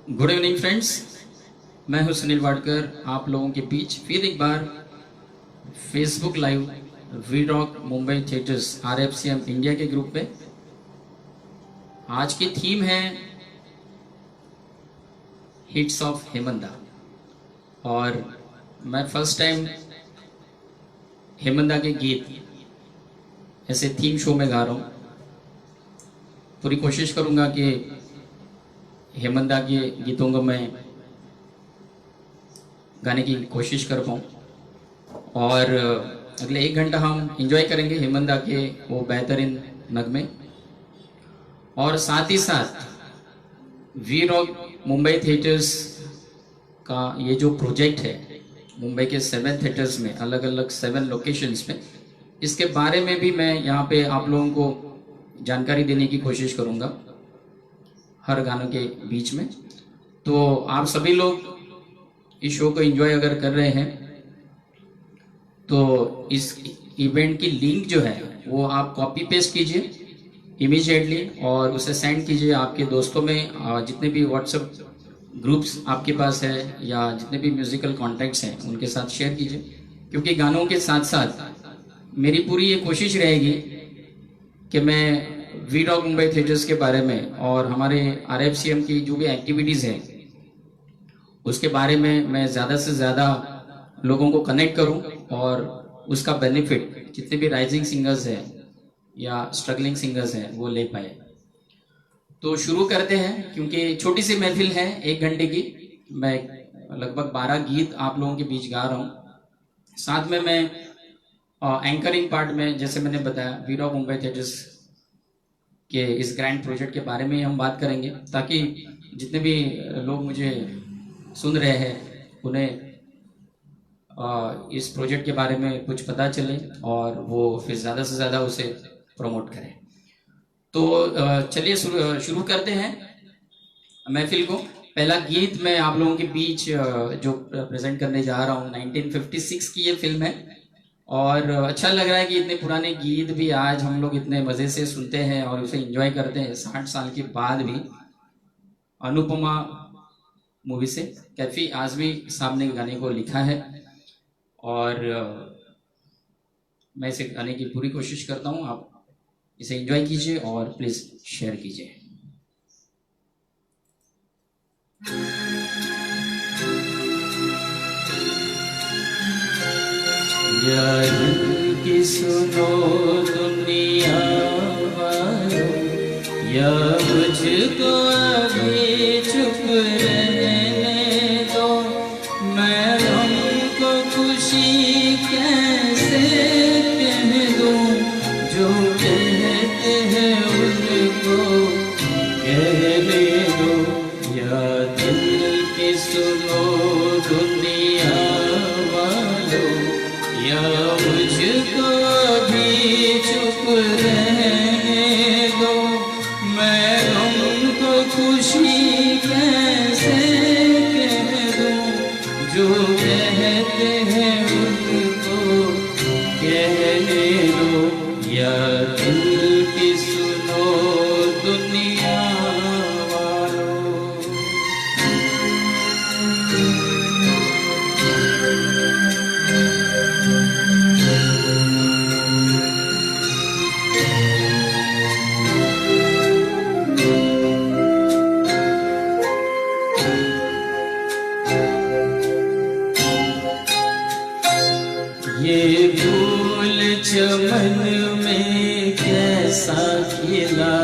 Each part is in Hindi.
गुड इवनिंग फ्रेंड्स, मैं हूं सुनील वाडकर। आप लोगों के बीच फिर एक बार Facebook live We rock Mumbai theatres RFCM India के ग्रुप पे। आज की थीम है हिट्स ऑफ हेमंदा और मैं फर्स्ट टाइम हेमंदा के गीत ऐसे थीम शो में गा रहा हूँ। पूरी कोशिश करूँगा कि हेमंदा के गीतों को मैं गाने की कोशिश कर पाऊँ और अगले 1 घंटा हम एंजॉय करेंगे हेमंदा के वो बेहतरीन नगमे। और साथ ही साथ वी रॉक मुंबई थिएटर्स का ये जो प्रोजेक्ट है मुंबई के 7 थिएटर्स में, अलग अलग 7 लोकेशंस में, इसके बारे में भी मैं यहाँ पे आप लोगों को जानकारी देने की कोशिश करूँगा हर गानों के बीच में। तो आप सभी लोग इस शो को एंजॉय अगर कर रहे हैं तो इस इवेंट की लिंक जो है वो आप कॉपी पेस्ट कीजिए इमीडिएटली और उसे सेंड कीजिए आपके दोस्तों में, जितने भी व्हाट्सएप ग्रुप्स आपके पास है या जितने भी म्यूजिकल कॉन्टैक्ट्स हैं उनके साथ शेयर कीजिए। क्योंकि गानों के साथ साथ मेरी पूरी ये कोशिश रहेगी कि मैं वी रॉक मुंबई थिएटर्स के बारे में और हमारे RFCM की जो भी एक्टिविटीज़ हैं उसके बारे में मैं ज़्यादा से ज़्यादा लोगों को कनेक्ट करूं और उसका बेनिफिट जितने भी राइजिंग सिंगर्स हैं या स्ट्रगलिंग सिंगर्स हैं वो ले पाए। तो शुरू करते हैं, क्योंकि छोटी सी महफिल है 1 घंटे की। मैं लगभग 12 गीत आप लोगों के बीच गा रहा हूँ। साथ में मैं एंकरिंग पार्ट में, जैसे मैंने बताया, वी रॉक मुंबई थिएटर्स के इस ग्रैंड प्रोजेक्ट के बारे में हम बात करेंगे ताकि जितने भी लोग मुझे सुन रहे हैं उन्हें इस प्रोजेक्ट के बारे में कुछ पता चले और वो फिर ज़्यादा से ज़्यादा उसे प्रमोट करें। तो चलिए शुरू करते हैं महफिल को। पहला गीत मैं आप लोगों के बीच जो प्रेजेंट करने जा रहा हूँ 1956 की ये फिल्म है और अच्छा लग रहा है कि इतने पुराने गीत भी आज हम लोग इतने मज़े से सुनते हैं और उसे एंजॉय करते हैं 60 साल के बाद भी। अनुपमा मूवी से कैफी आजमी साहब ने गाने को लिखा है और मैं इसे गाने की पूरी कोशिश करता हूँ। आप इसे एंजॉय कीजिए और प्लीज़ शेयर कीजिए। यार की सुनो दुनिया वालों, या मुझको अभी चुप रहने दो, मैं हमको खुशी कैसे कह दूं, जो कहते हैं उनको कहने दो। या दिल की सुनो दुनिया वालों, या मुझको अभी चुप रहने दो, मैं हमको खुशी कैसे कह दूं, जो कहते हैं उनको कहने दो। या दिल की सुनो दुनिया वालों। ये फूल चमन में कैसा खिला,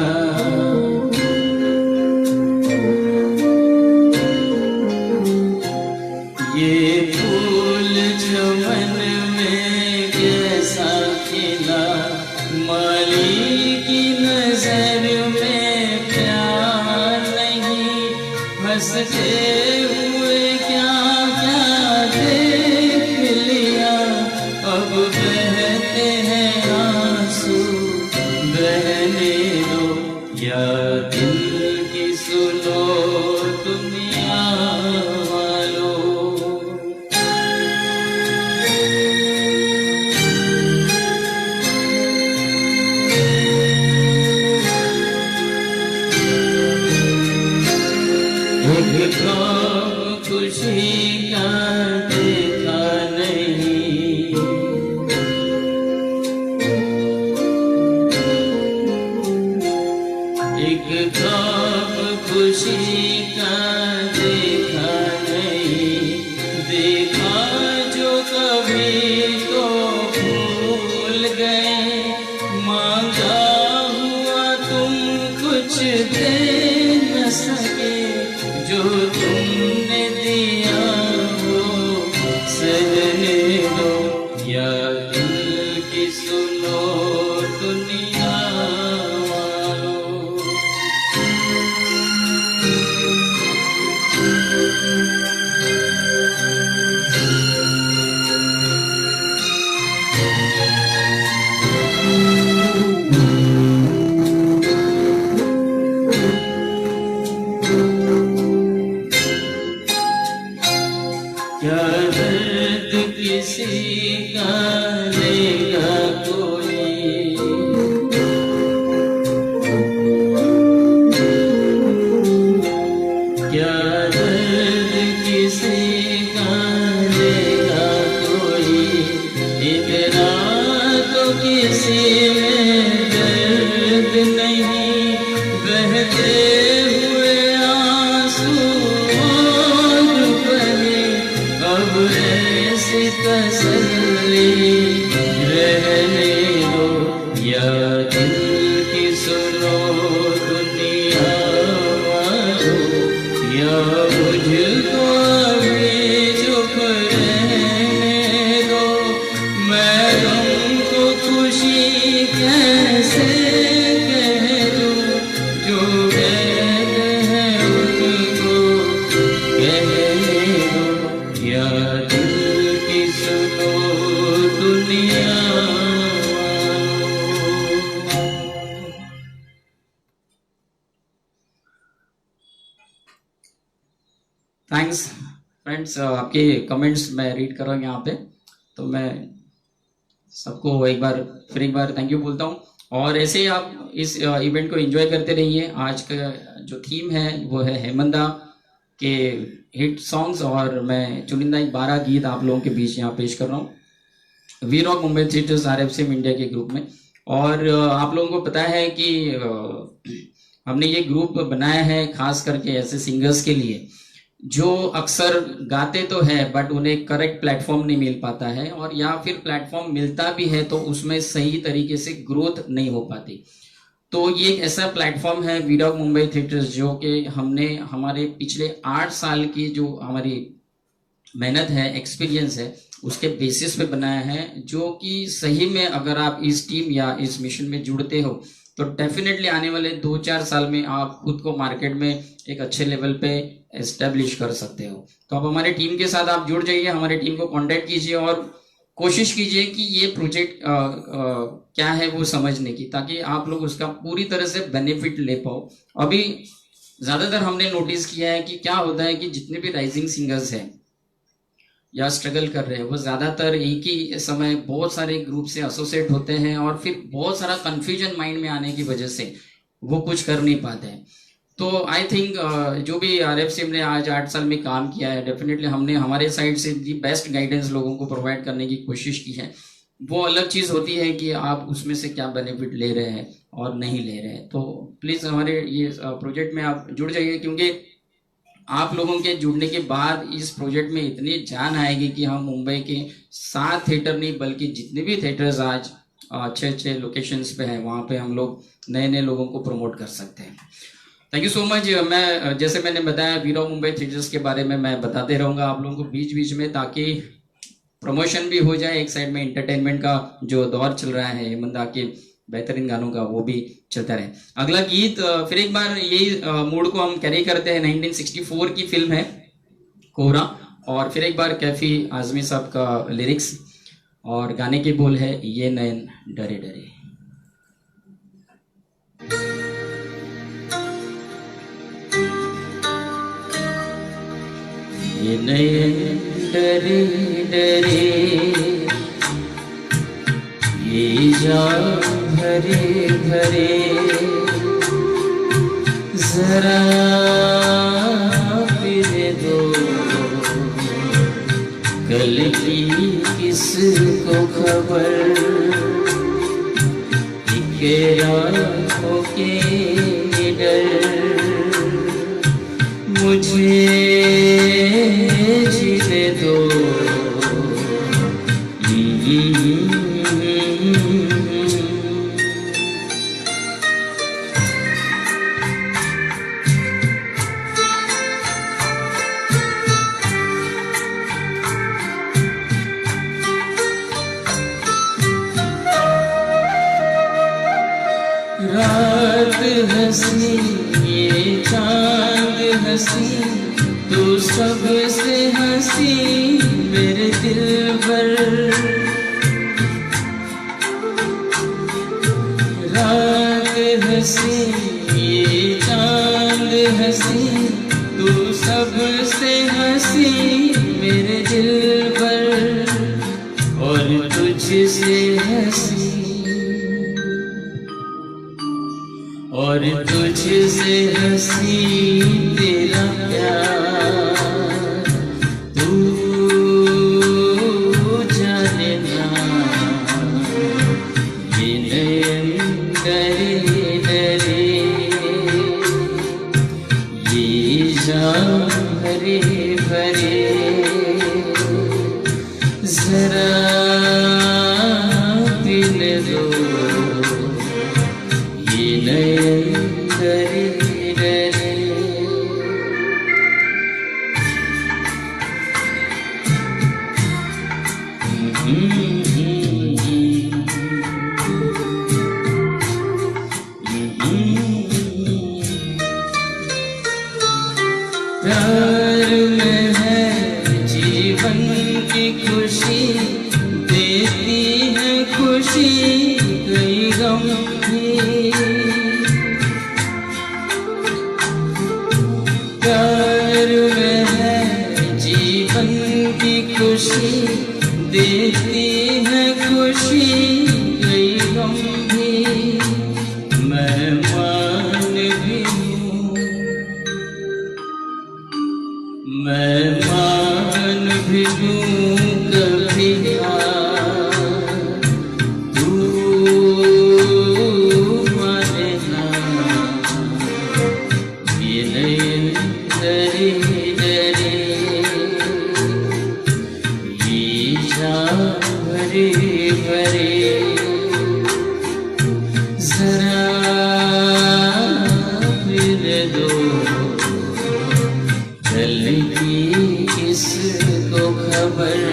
ये फूल चमन में कैसा खिला, माली की नजर में प्यार नहीं, हंसते हुए क्या क्या देख लिया, अब बहते हैं आंसू बहने दो। या दिल की सुनो दुनिया वालों। एक सुनो दुनिया वालों। क्या दर्द किसी का लेगा कोई, क्या दर्द किसी का लेगा कोई, इतना तो किसी में दर्द नहीं, बहते हुए आंसू और बहे अब ऐसी तसल्ली रहने दो, या दिल की सुनो दुनिया वालों, या मुझको अभी चुप रहने दो, मैं तुमको खुशी कैसे कह दूं, जो कहते हैं उनको कहने दो, या दिल की सुनो दुनिया वालों। थैंक्स फ्रेंड्स, आपके कमेंट्स मैं रीड कर रहा हूँ यहाँ पे, तो मैं सबको एक बार थैंक यू बोलता हूँ। और ऐसे ही आप इस इवेंट को एंजॉय करते रहिए। आज का जो थीम है वो है हेमंदा के हिट सॉन्ग्स, और मैं चुनिंदा 12 गीत आप लोगों के बीच यहाँ पेश कर रहा हूँ we rock Mumbai theatres RFCM India के ग्रुप में। और आप लोगों को पता है कि हमने ये ग्रुप बनाया है खास करके ऐसे सिंगर्स के लिए जो अक्सर गाते तो है बट उन्हें करेक्ट प्लेटफॉर्म नहीं मिल पाता है, और या फिर प्लेटफॉर्म मिलता भी है तो उसमें सही तरीके से ग्रोथ नहीं हो पाती। तो ये एक ऐसा प्लेटफॉर्म है वी रॉक मुंबई थिएटर्स, जो कि हमने हमारे पिछले 8 साल की जो हमारी मेहनत है, एक्सपीरियंस है, उसके बेसिस पे बनाया है, जो कि सही में अगर आप इस टीम या इस मिशन में जुड़ते हो तो डेफिनेटली आने वाले 2-4 साल में आप खुद को मार्केट में एक अच्छे लेवल पे एस्टेब्लिश कर सकते हो। तो आप हमारे टीम के साथ आप जुड़ जाइए, हमारे टीम को कांटेक्ट कीजिए और कोशिश कीजिए कि ये प्रोजेक्ट क्या है वो समझने की, ताकि आप लोग उसका पूरी तरह से बेनिफिट ले पाओ। अभी ज्यादातर हमने नोटिस किया है कि क्या होता है कि जितने भी राइजिंग सिंगर्स हैं या स्ट्रगल कर रहे हैं, वो ज्यादातर एक ही समय बहुत सारे ग्रुप से एसोसिएट होते हैं, और फिर बहुत सारा कंफ्यूजन माइंड में आने की वजह से वो कुछ कर नहीं पाते हैं। तो आई थिंक जो भी RFCM ने आज 8 साल में काम किया है, डेफिनेटली हमने हमारे साइड से दी बेस्ट गाइडेंस लोगों को प्रोवाइड करने की कोशिश की है। वो अलग चीज होती है कि आप उसमें से क्या बेनिफिट ले रहे हैं और नहीं ले रहे हैं। तो प्लीज हमारे ये प्रोजेक्ट में आप जुड़ जाइए, क्योंकि आप लोगों के जुड़ने के बाद इस प्रोजेक्ट में इतनी जान आएगी कि हम मुंबई के 7 थिएटर नहीं बल्कि जितने भी थिएटर्स आज अच्छे लोकेशंस पे हैं, वहाँ पे हम लोग नए लोगों को प्रमोट कर सकते हैं। Thank you so much. मैं जैसे मैंने बताया वी रॉक मुंबई थिएटर्स के बारे में मैं बताते रहूंगा आप लोगों को बीच में, ताकि प्रमोशन भी हो जाए, एक साइड में एंटरटेनमेंट का जो दौर चल रहा है हेमंदा के बेहतरीन गानों का वो भी चलता रहे। अगला गीत फिर एक बार यही मूड को हम कैरी करते हैं। 1964 की फिल्म है कोहरा, और फिर एक बार कैफी आजमी साहब का लिरिक्स, और गाने के बोल है ये नैन डरे डरे। ये नैन डरे डरे, ये जान भरे भरे, जरा पीने दो कल की किसको खबर, आंखों के डर मुझे जीने दो। हंसी ये चांद हंसी तू सबसे हंसी मेरे दिल पर। रात हंसी ये चांद हंसी तू सबसे हंसी मेरे दिल पर। और तुझसे हंसी और तुझसे हंसी तेरा प्यार तू जाने ना। ये नयन डरे डरे ये जाम भरे भरे जरा पीने दो ये नयन डरे डरे। प्यार में है जीवन की खुशी देती है खुशी कई गम भी। प्यार में है जीवन की खुशी देती है खुशी कई गम भी। मैं मान भी हूँ मैं मान भी दूँ कभी हार तू माने ना। ये नयन डरे डरे ये जाम भरे भरे जरा पीने दो चल की किसको खबर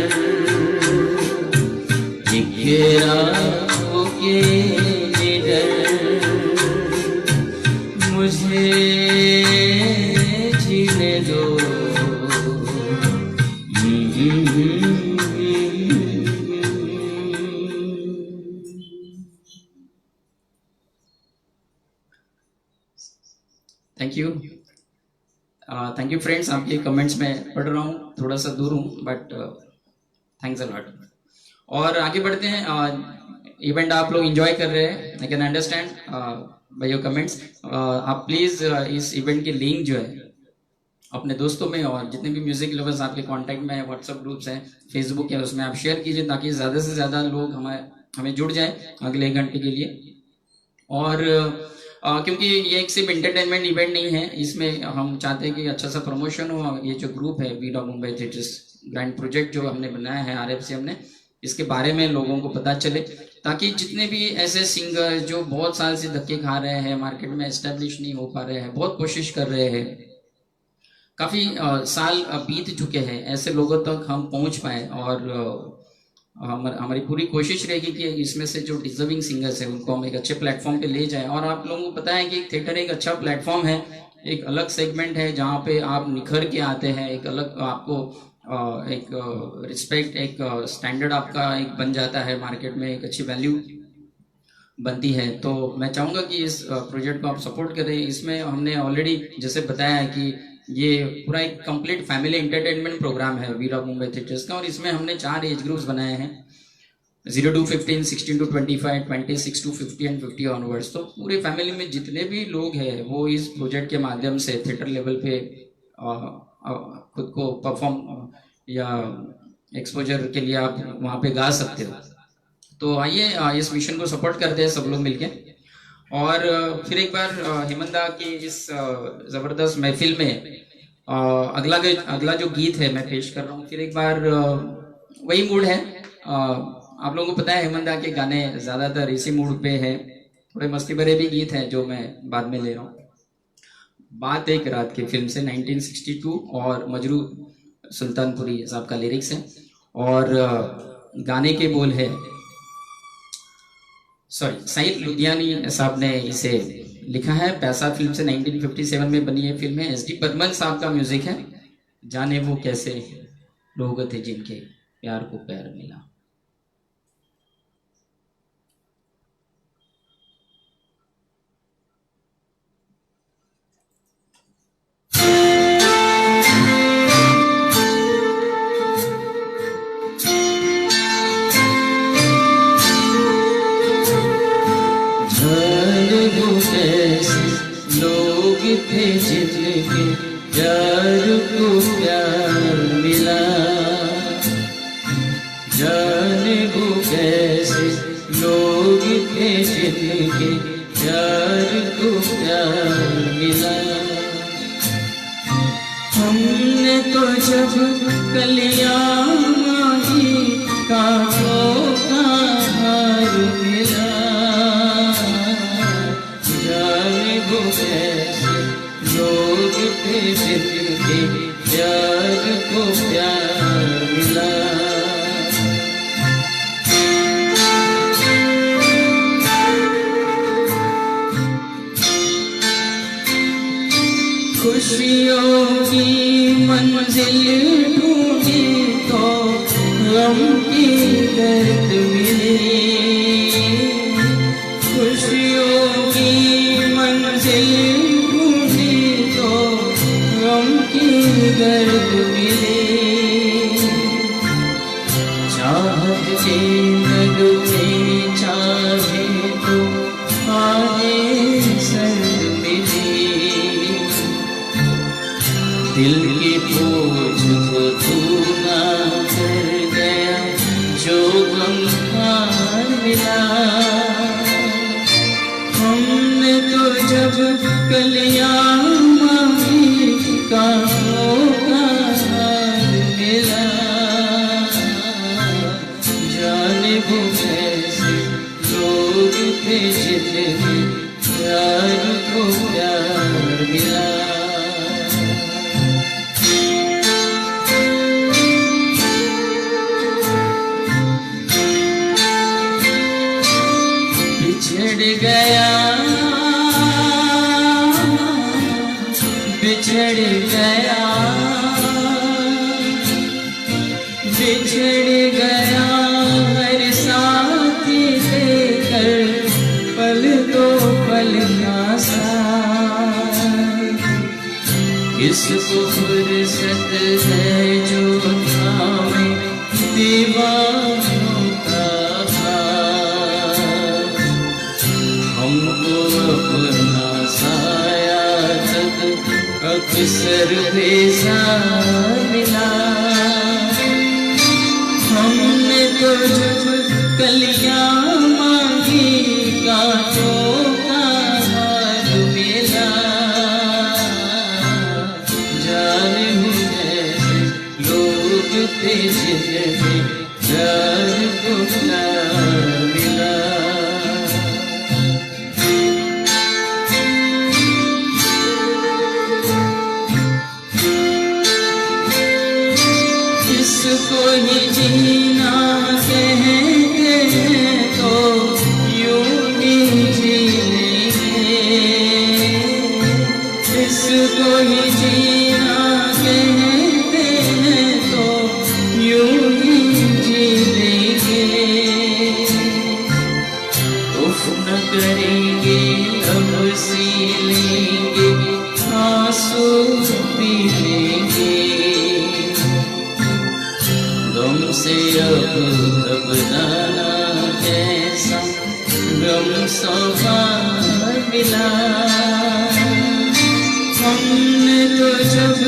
राहों के निडर मुझे जीने दो। Thank you friends. आपके कमेंट्स में पढ़ रहा हूँ, थोड़ा सा दूर हूँ बट थैंक्स अ लॉट। और आगे बढ़ते हैं। इवेंट आप लोग एंजॉय कर रहे हैं, I can understand by your comments. आप प्लीज इस इवेंट की लिंक जो है अपने दोस्तों में और जितने भी म्यूजिक लवर्स आपके कांटेक्ट में है, व्हाट्सएप ग्रुप्स हैं, फेसबुक है, उसमें आप शेयर कीजिए ताकि ज़्यादा से ज़्यादा लोग हमें जुड़ जाए अगले 1 घंटे के लिए। और क्योंकि ये एक सिर्फ एंटरटेनमेंट इवेंट नहीं है, इसमें हम चाहते हैं कि अच्छा सा प्रमोशन हो। ये जो ग्रुप है we dog Mumbai theatres grand project जो हमने बनाया है RFC हमने, इसके बारे में लोगों को पता चले ताकि जितने भी ऐसे सिंगर जो बहुत साल से धक्के खा रहे हैं, मार्केट में एस्टेब्लिश नहीं हो पा रहे हैं, बहुत कोशिश कर रहे हैं, काफ़ी साल बीत चुके हैं, ऐसे लोगों तक हम पहुंच पाए। और हमारी पूरी कोशिश रहेगी कि इसमें से जो डिजर्विंग सिंगर्स हैं उनको हम एक अच्छे प्लेटफॉर्म पे ले जाएं। और आप लोगों को पता है कि थिएटर एक अच्छा प्लेटफॉर्म है, एक अलग सेगमेंट है जहाँ पे आप निखर के आते हैं, एक अलग आपको एक रिस्पेक्ट, एक स्टैंडर्ड आपका एक बन जाता है, मार्केट में एक अच्छी वैल्यू बनती है। तो मैं चाहूँगा कि इस प्रोजेक्ट को आप सपोर्ट करें। इसमें हमने ऑलरेडी जैसे बताया है कि ये पूरा एक कंप्लीट फैमिली एंटरटेनमेंट प्रोग्राम है वी डॉग मुंबई थिएटर्स का। और इसमें हमने 4 एज ग्रुप्स बनाए हैं, 0 to 15, 16 to 25, 26 to 50 and 50 onwards. तो पूरे फैमिली में जितने भी लोग हैं वो इस प्रोजेक्ट के माध्यम से थिएटर लेवल पे खुद को परफॉर्म या एक्सपोजर के लिए आप वहाँ पे गा सकते हो। तो आइए इस मिशन को सपोर्ट करते हैं सब लोग मिलके। और फिर एक बार हेमंदा की इस जबरदस्त महफिल में अगला जो गीत है मैं पेश कर रहा हूँ। फिर एक बार वही मूड है, आप लोगों को पता है हेमंदा के गाने ज्यादातर इसी मूड पे है, थोड़े मस्ती भरे भी गीत हैं जो मैं बाद में ले रहा हूँ। बात एक रात की फिल्म से 1962 और मजरू सुल्तानपुरी साहब का लिरिक्स है और गाने के बोल है सॉरी साहिल लुधियानी साहब ने इसे लिखा है, पैसा फिल्म से 1957 में बनी ये फिल्म है। एस डी बर्मन साहब का म्यूजिक है। जाने वो कैसे लोग थे जिनके प्यार को प्यार मिला। लोग थे जिनके प्यार को प्यार मिला, जाने वो कैसे लोग थे जिनके प्यार को प्यार मिला। हमने तो जब कलियां मांगी कांटों का हार मिला, जाने वो कैसे लोग थे जिनके प्यार को प्यार मिला। खुशियों की मंजिल ढूंढी तो गम की दर्द मिली, खुशियों की मंजिल ढूंढी तो गम की दर्द मिली। चाहत के नगमे चाहे तो आगे सर्द मिली, दिल की बोझ को तू ना कर गया जो गम हार मिला। हमने तो जब कलियां मांगी कांटों का हार मिला, जाने वो कैसे लोग थे जिनके प्यार को प्यार मिला। बिछड़ गया बिछड़ गया बिछड़ गया हर साथी लेकर पल दो पल का साथ। किसको फुर्सत है जो थामे दीवानों का हाथ, हमको अपना साया तक अक्सर बेजार मिला। हमने तो जब कलियां मांगी कांटों का हार मिला, जाने वो कैसे लोग थे जिनके प्यार को प्यार मिला। इसको ही जीना कहते हैं तो यूं ही जी लेंगे, इसको ही जीना कहते हैं तो यूं ही जी लेंगे। उफ न करेंगे अब सी लेंगे आंसू पी लेंगे, गम से अब घबराना कैसा गम सौभाग्य मिला। हमने तो जब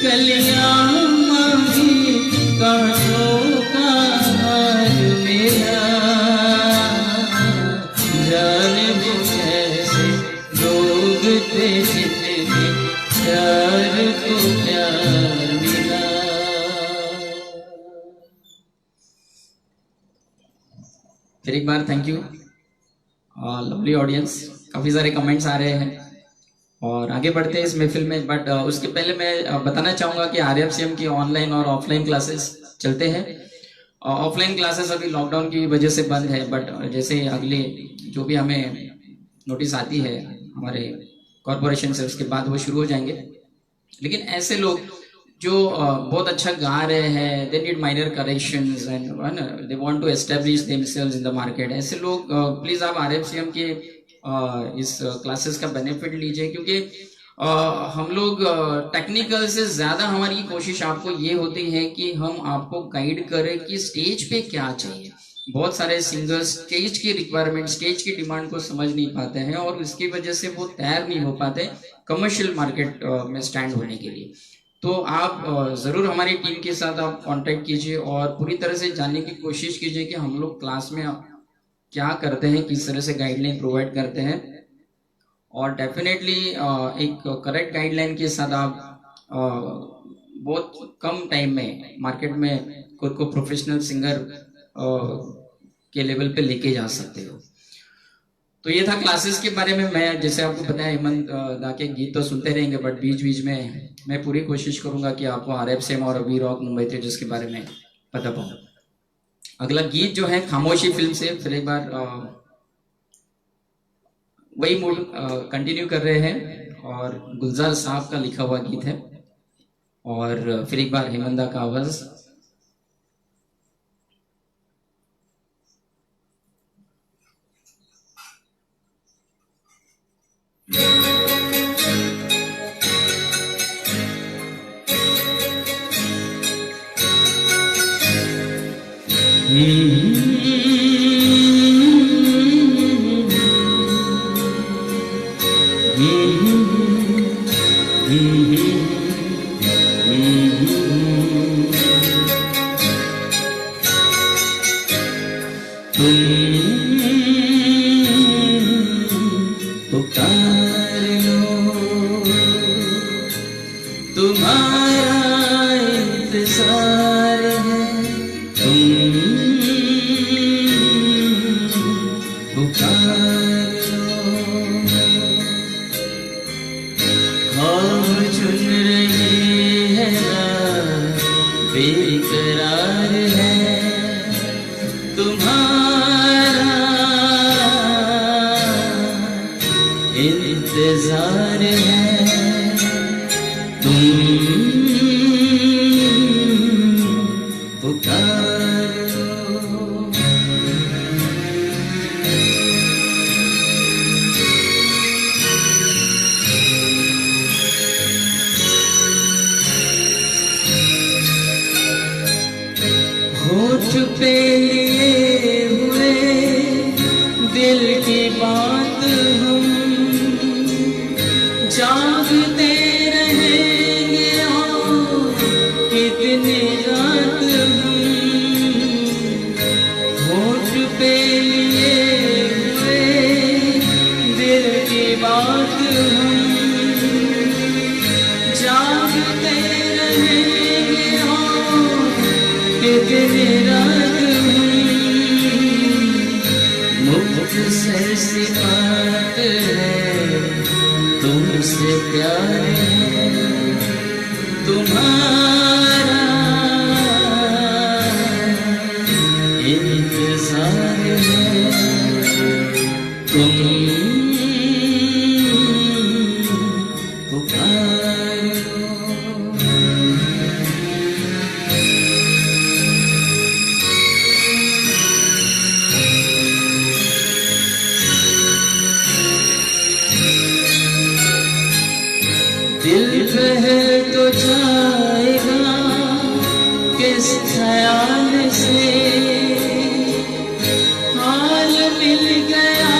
कलियां मांगी कांटों का हार मिला, जाने वो कैसे लोग थे जिनके प्यार को प्यार मिला। फिर एक बार थैंक यू लवली ऑडियंस। काफ़ी सारे कमेंट्स आ रहे हैं और आगे बढ़ते हैं इस महफिल में, बट उसके पहले मैं बताना चाहूँगा कि RFCM की ऑनलाइन और ऑफलाइन क्लासेस चलते हैं। ऑफलाइन क्लासेस अभी लॉकडाउन की वजह से बंद है, बट जैसे अगले जो भी हमें नोटिस आती है हमारे कॉरपोरेशन से, उसके बाद वो शुरू हो जाएंगे। लेकिन ऐसे लोग जो बहुत अच्छा गा रहे हैं, they need minor corrections and they want to establish themselves in the market, ऐसे लोग प्लीज आप आरएफसीएम के इस क्लासेस का बेनिफिट लीजिए, क्योंकि हम लोग टेक्निकल से ज्यादा हमारी कोशिश आपको ये होती है कि हम आपको गाइड करें कि स्टेज पे क्या चाहिए। बहुत सारे सिंगर्स स्टेज की रिक्वायरमेंट, स्टेज की डिमांड को समझ नहीं पाते हैं और इसकी वजह से वो तैयार नहीं हो पाते कमर्शियल मार्केट में स्टैंड होने के लिए। तो आप ज़रूर हमारी टीम के साथ आप कांटेक्ट कीजिए और पूरी तरह से जानने की कोशिश कीजिए कि हम लोग क्लास में क्या करते हैं, किस तरह से गाइडलाइन प्रोवाइड करते हैं। और डेफिनेटली एक करेक्ट गाइडलाइन के साथ आप बहुत कम टाइम में मार्केट में खुद को प्रोफेशनल सिंगर के लेवल पे लेके जा सकते हो। तो ये था क्लासेस के बारे में। मैं जैसे आपको बताया हेमंत दा के गीत तो सुनते रहेंगे, बट बीच बीच में मैं पूरी कोशिश करूंगा कि आपको आरएफसीएम और वी रॉक मुंबई तेजस के बारे में पता पाऊं। अगला गीत जो है खामोशी फिल्म से, फिर एक बार वही मूड कंटिन्यू कर रहे हैं और गुलजार साहब का लिखा हुआ गीत है और फिर एक बार हेमंत दा का आवाज। पुकार लो तुम्हारा इंतजार है, तुम पुकार लो। ख्वाब चुन रही है रात बेकरार है, तुम्हारा इंतजार है, तुम पुकार लो। होठ पे लिए हुए दिल की बात हम जागते रहेंगे और कितनी रात हम। होठ पे लिए हुए दिल की बात हम जागते रहेंगे और कितनी रात हम। मुख्तसर सी बात है, तुमसे प्यार है, तुम्हारा इंतजार है, तुम पुकार लो। दिल बह तो जाएगा किस ख्याल से, हाल मिल गया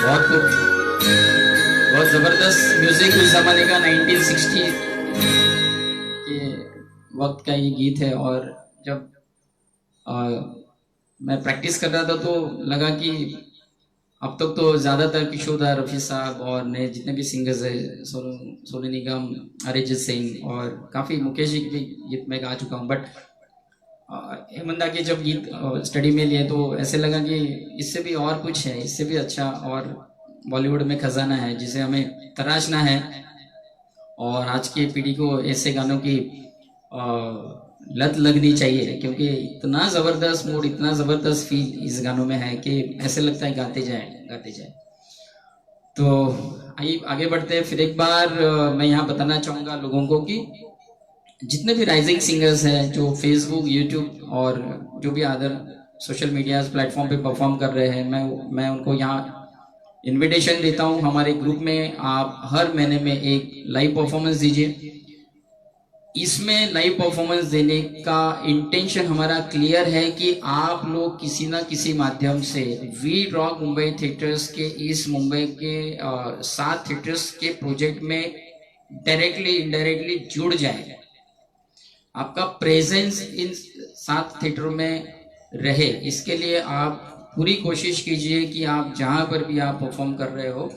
बहुत खूब, बहुत जबरदस्त म्यूजिक उस जमाने का 1960 के वक्त का ये गीत है। और जब मैं प्रैक्टिस कर रहा था तो लगा कि अब तक तो ज्यादातर किशोर रफी साहब और नए जितने भी सिंगर्स है, सोनू निगम, अरिजीत सिंह और काफी मुकेश जी के गीत मैं गा चुका हूँ, बट हेमंदा के जब गीत स्टडी में लिए तो ऐसे लगा कि इससे भी और कुछ है, इससे भी अच्छा और बॉलीवुड में खजाना है जिसे हमें तराशना है। और आज की पीढ़ी को ऐसे गानों की लत लगनी चाहिए, क्योंकि इतना जबरदस्त मूड, इतना जबरदस्त फील इस गानों में है कि ऐसे लगता है गाते जाए गाते जाए। तो आइए आगे बढ़ते हैं। फिर एक बार मैं यहाँ बताना चाहूंगा लोगों को कि जितने भी राइजिंग सिंगर्स हैं जो फेसबुक, यूट्यूब और जो भी अदर सोशल मीडिया प्लेटफॉर्म पे परफॉर्म कर रहे हैं, मैं उनको यहाँ इनविटेशन देता हूँ हमारे ग्रुप में। आप हर महीने में एक लाइव परफॉर्मेंस दीजिए। इसमें लाइव परफॉर्मेंस देने का इंटेंशन हमारा क्लियर है कि आप लोग किसी ना किसी माध्यम से वी रॉक मुंबई थिएटर्स के इस मुंबई के 7 थिएटर्स के प्रोजेक्ट में डायरेक्टली इनडायरेक्टली जुड़ जाए। आपका प्रेजेंस इन 7 थिएटरों में रहे, इसके लिए आप पूरी कोशिश कीजिए कि आप जहां पर भी आप परफॉर्म कर रहे हो,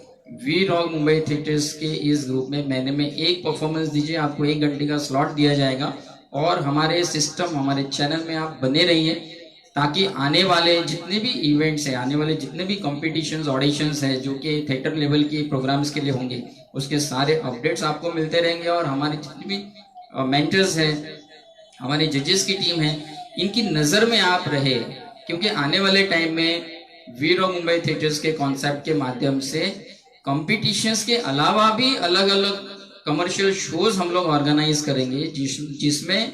वी रॉक मुंबई थिएटर्स के इस ग्रुप में महीने में एक परफॉर्मेंस दीजिए। आपको 1 घंटे का स्लॉट दिया जाएगा और हमारे सिस्टम, हमारे चैनल में आप बने रहिए, ताकि आने वाले जितने भी इवेंट्स हैं, आने वाले जितने भी कॉम्पिटिशन्स, ऑडिशंस हैं जो कि थिएटर लेवल के प्रोग्राम्स के लिए होंगे, उसके सारे अपडेट्स आपको मिलते रहेंगे। और हमारे जितने भी मेंटर्स हैं, हमारे जजेस की टीम है, इनकी नज़र में आप रहे, क्योंकि आने वाले टाइम में वी रॉक मुंबई थिएटर्स के कॉन्सेप्ट के माध्यम से कॉम्पिटिशन्स के अलावा भी अलग अलग कमर्शियल शोज हम लोग ऑर्गेनाइज करेंगे, जिसमें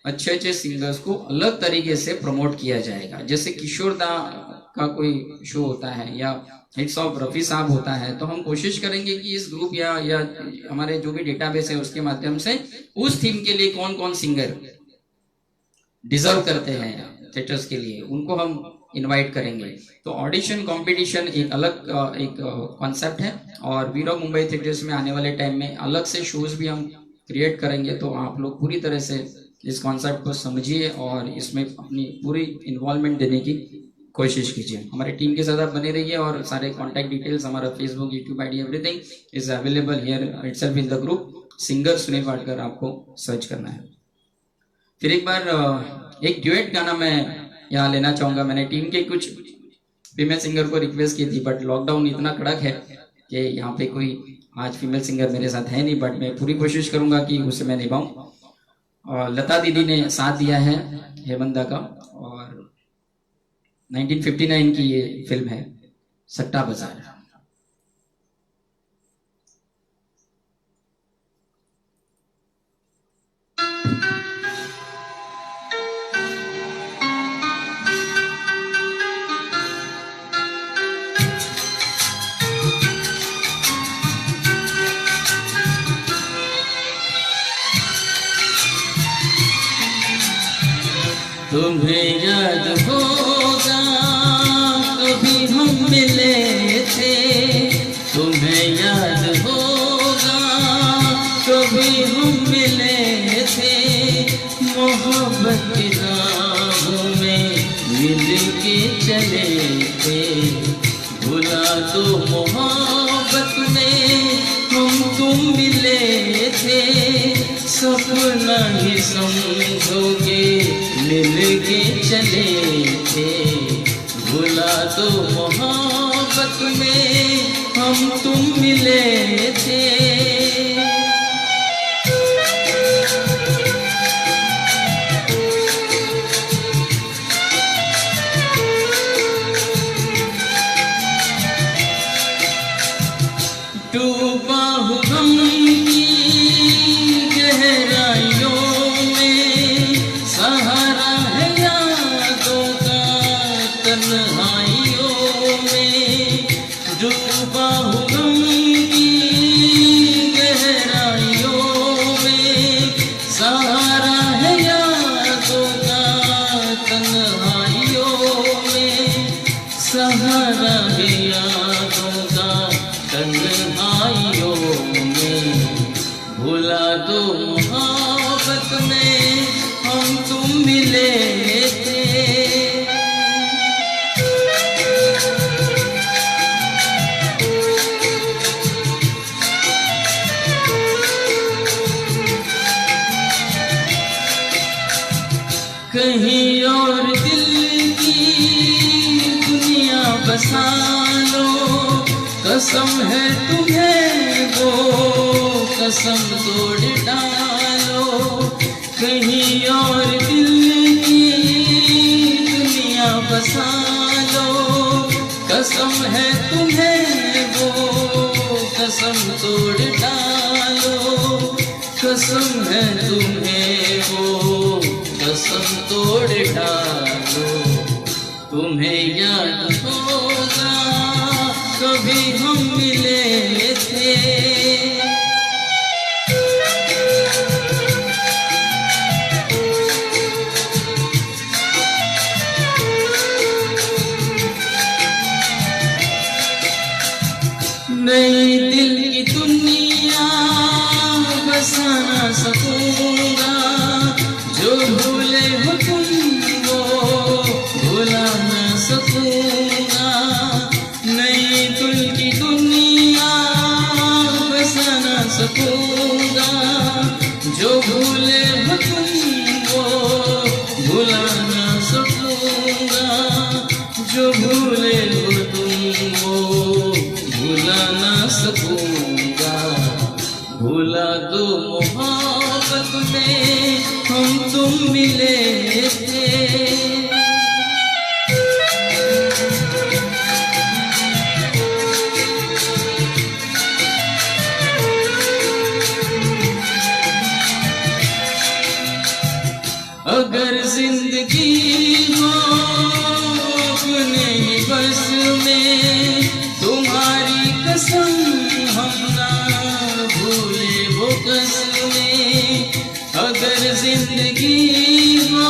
अच्छे अच्छे सिंगर्स को अलग तरीके से प्रमोट किया जाएगा। जैसे किशोर दा का कोई शो होता है या हिट्स ऑफ रफी साहब होता है, तो हम कोशिश करेंगे कि इस ग्रुप या हमारे जो भी डेटाबेस है उसके माध्यम से उस थीम के लिए कौन कौन सिंगर डिजर्व करते हैं थिएटर्स के लिए, उनको हम इनवाइट करेंगे। तो ऑडिशन कंपटीशन एक अलग एक कॉन्सेप्ट है, और वी रॉक मुंबई थिएटर्स में आने वाले टाइम में अलग से शोज भी हम क्रिएट करेंगे। तो आप लोग पूरी तरह से इस कॉन्सेप्ट को समझिए और इसमें अपनी पूरी इन्वॉल्वमेंट देने की कोशिश कीजिए। हमारी टीम के साथ आप बने रहिए और सारे कॉन्टैक्ट डिटेल्स, हमारा Facebook, YouTube ID, everything is available here itself in the group. Singer Sunil Wadkar आपको सर्च करना है। फिर एक बार एक ड्यूएट गाना मैं यहाँ लेना चाहूंगा। मैंने टीम के कुछ फीमेल सिंगर को रिक्वेस्ट की थी, बट लॉकडाउन इतना कड़क है कि यहाँ पे कोई आज फीमेल सिंगर मेरे साथ है नहीं, बट मैं पूरी कोशिश करूंगा कि उसे मैं निभाऊं। और लता दीदी ने साथ दिया है हेमंदा का, और 1959 की ये फिल्म है सट्टा बाजार। तुम्हें याद होगा कभी हम मिले थे, तुम्हें याद होगा कभी हम मिले थे, मोहब्बत की राहों में मिल के चले थे। भुला दो मोहब्बत में हम तुम मिले थे, सपना ही समझोगे मिल के चले थे। भुला दो मोहब्बत में हम तुम मिले थे। डूबा हूँ गम की गहराइयों में, सहारा है यादों का तन्हाइयों में। डूबा हूँ गम की गहराइयों में, सहारा है यादों का तन्हाइयों में, सहारा है यादों का बसा लो, कसम है तुम्हें वो कसम तोड़ डालो, कहीं और दिल की दुनिया बसा लो, कसम है तुम्हें वो कसम तोड़ डालो, कसम है तुम्हें वो कसम तोड़ डालो। तुम्हें याद होगा कभी हम मिले थे, नई दिल की दुनिया बसा ना सकूंगा, जो भूले हो तुम वो भुला ना सकूंगा, नई दिल की दुनिया बसा ना सकूंगा, जो भूले हो तुम वो भुला ना सकूंगा, जो भूले हो तुम वो भुला ना सकूंगा। भुला दो मोहब्बत में हम तुम मिले थे, अगर जिंदगी हो अपने ही बस में, तुम्हारी कसम हम ना भूले वो कसमें, अगर जिंदगी हो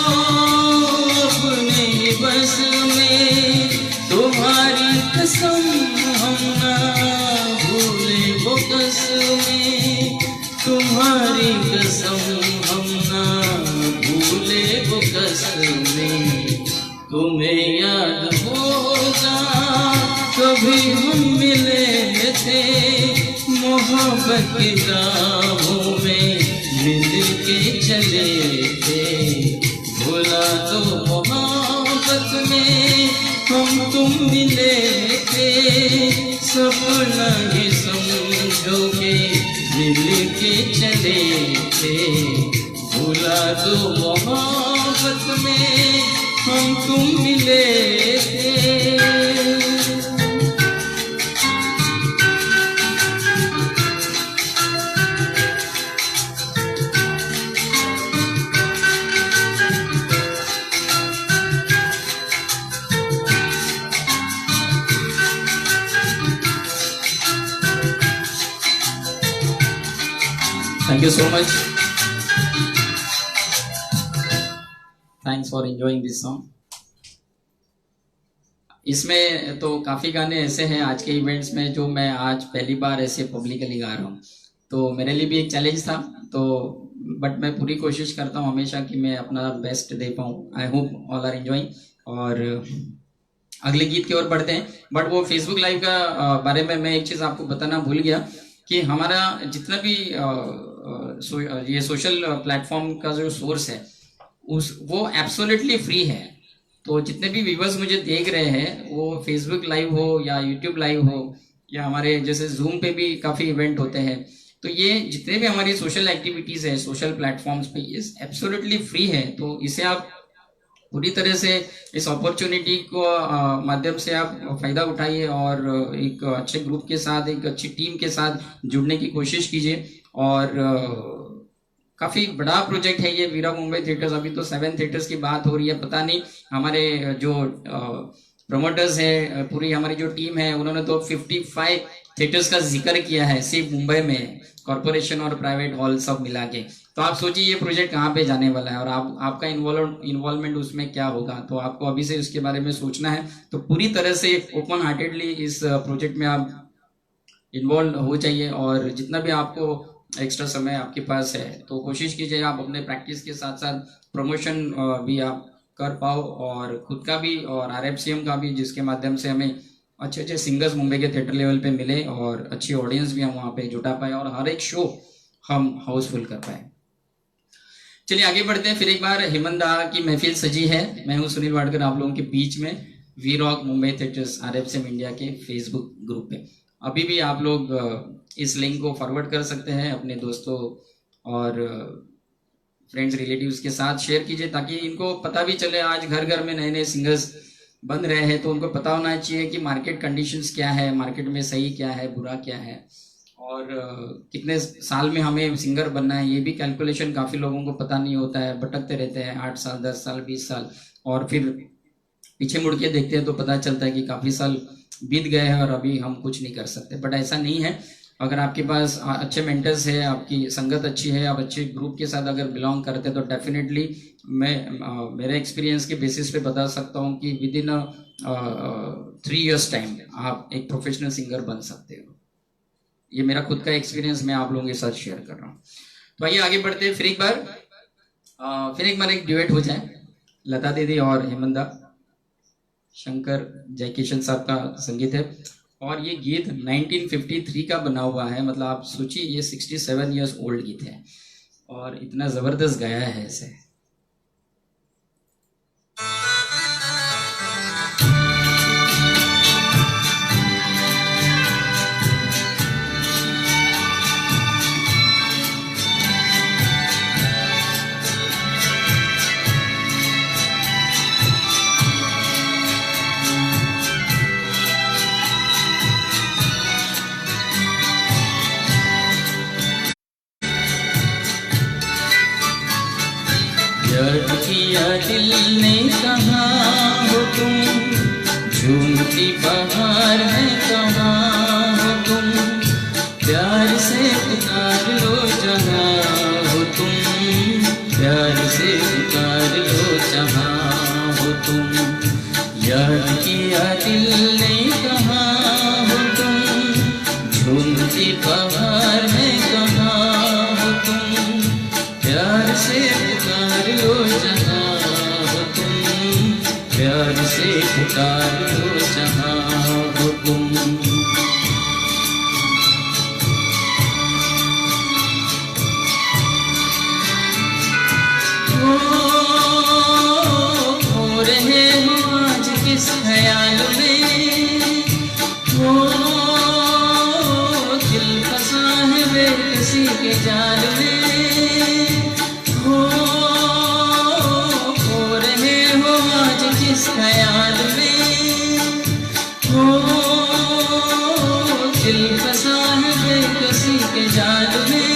अपने ही बस में, तुम्हारी कसम हम ना भूले वो कसमें, तुम्हारी कसम हम ना भूले वो कसमें। तुम्हें याद होगा कभी हम मिले थे, मोहब्बत की राहों में मिल के चले थे, भुला दो मोहब्बत में हम तुम मिले थे, सपना ही समझोगे मिल के चले थे, भुला दो मोहब्बत में हम तुम मिले थे। Thank you so much. Thanks for enjoying this song. इसमें तो काफ़ी गाने ऐसे हैं आज के इवेंट्स में जो मैं आज पहली बार ऐसे पब्लिकली गा रहा हूँ, तो मेरे लिए भी एक चैलेंज था, तो बट मैं पूरी कोशिश करता हूँ हमेशा कि मैं अपना बेस्ट दे पाऊँ। I hope all are enjoying. और अगले गीत की ओर बढ़ते हैं, बट वो फेसबुक लाइव का बारे में मैं एक चीज़ आपको बताना भूल गया कि हमारा जितना भी ये सोशल प्लेटफॉर्म का जो सोर्स है वो एब्सोल्युटली फ्री है। तो जितने भी व्यूवर्स मुझे देख रहे हैं, वो फेसबुक लाइव हो या यूट्यूब लाइव हो या हमारे जैसे जूम पे भी काफ़ी इवेंट होते हैं, तो ये जितने भी हमारी सोशल एक्टिविटीज़ है सोशल प्लेटफॉर्म्स पे ये एब्सोल्युटली फ्री है। तो इसे आप पूरी तरह से इस अपॉर्चुनिटी को माध्यम से आप फ़ायदा उठाइए और एक अच्छे ग्रुप के साथ, एक अच्छी टीम के साथ जुड़ने की कोशिश कीजिए। और काफ़ी बड़ा प्रोजेक्ट है ये वीरा मुंबई थिएटर्स। अभी तो 7 थिएटर्स की बात हो रही है, पता नहीं हमारे जो प्रमोटर्स है, पूरी हमारी जो टीम है, उन्होंने तो 55 थिएटर्स का जिक्र किया है सिर्फ मुंबई में, कॉरपोरेशन और प्राइवेट हॉल सब मिला के। तो आप सोचिए ये प्रोजेक्ट कहाँ पे जाने वाला है और आपका इन्वॉल्वमेंट उसमें क्या होगा। तो आपको अभी से उसके बारे में सोचना है। तो पूरी तरह से ओपन हार्टेडली इस प्रोजेक्ट में आप इन्वॉल्व हो जाइए और जितना भी आपको एक्स्ट्रा समय आपके पास है तो कोशिश कीजिए आप अपने प्रैक्टिस के साथ साथ प्रमोशन भी आप कर पाओ और खुद का भी और RFCM का भी, जिसके माध्यम से हमें अच्छे अच्छे सिंगर्स मुंबई के थिएटर लेवल पे मिले और अच्छी ऑडियंस भी हम वहाँ पे जुटा पाए और हर एक शो हम हाउसफुल कर पाए। चलिए आगे बढ़ते हैं। फिर एक बार हेमंत दा की महफिल सजी है। मैं हूँ सुनील वाडकर आप लोगों के बीच में। We rock Mumbai theatres RFCM India के फेसबुक ग्रुप पे। अभी भी आप लोग इस लिंक को फॉरवर्ड कर सकते हैं अपने दोस्तों और फ्रेंड्स रिलेटिव्स के साथ शेयर कीजिए, ताकि इनको पता भी चले। आज घर घर में नए नए सिंगर्स बन रहे हैं, तो उनको पता होना चाहिए कि मार्केट कंडीशंस क्या है, मार्केट में सही क्या है, बुरा क्या है, और कितने साल में हमें सिंगर बनना है। ये भी कैलकुलेशन काफ़ी लोगों को पता नहीं होता है, भटकते रहते हैं 8 साल 10 साल 20 साल, और फिर पीछे मुड़ के देखते हैं तो पता चलता है कि काफ़ी साल बीत गए हैं और अभी हम कुछ नहीं कर सकते। बट ऐसा नहीं है। अगर आपके पास अच्छे मेंटर्स है, आपकी संगत अच्छी है, आप अच्छे ग्रुप के साथ अगर बिलोंग करते हैं, तो डेफिनेटली मैं मेरे एक्सपीरियंस के बेसिस पे बता सकता हूँ कि विद इन 3 years टाइम आप एक प्रोफेशनल सिंगर बन सकते हो। ये मेरा खुद का एक्सपीरियंस मैं आप लोगों के साथ शेयर कर रहा हूँ। तो आइए आगे बढ़ते हैं। फिर एक बार एक ड्यूएट हो जाए, लता दीदी और हेमंदा। शंकर जयकिशन साहब का संगीत है और ये गीत 1953 का बना हुआ है। मतलब आप सोचिए, ये 67 years ओल्ड गीत है और इतना जबरदस्त गाया है इसे। प्यार किया दिल ने कहाँ हो तुम, झूमती बहार है कहाँ हो तुम, प्यार से पुकार लो जहाँ हो तुम, प्यार से पुकार लो जहाँ हो तुम। याद किया दिल ने कहाँ हो तुम, झूमती बहार है कहाँ हो तुम, प्यार से पुकार लो जहाँ हो तुम, प्यार से पुकार लो जहाँ हो तुम। हो रहे हो आज किस ख्याल में, दिल फंसा है बेकसी के जाल में। किस ख्याल में हो, दिल फंसा है बेकसी के जाल में।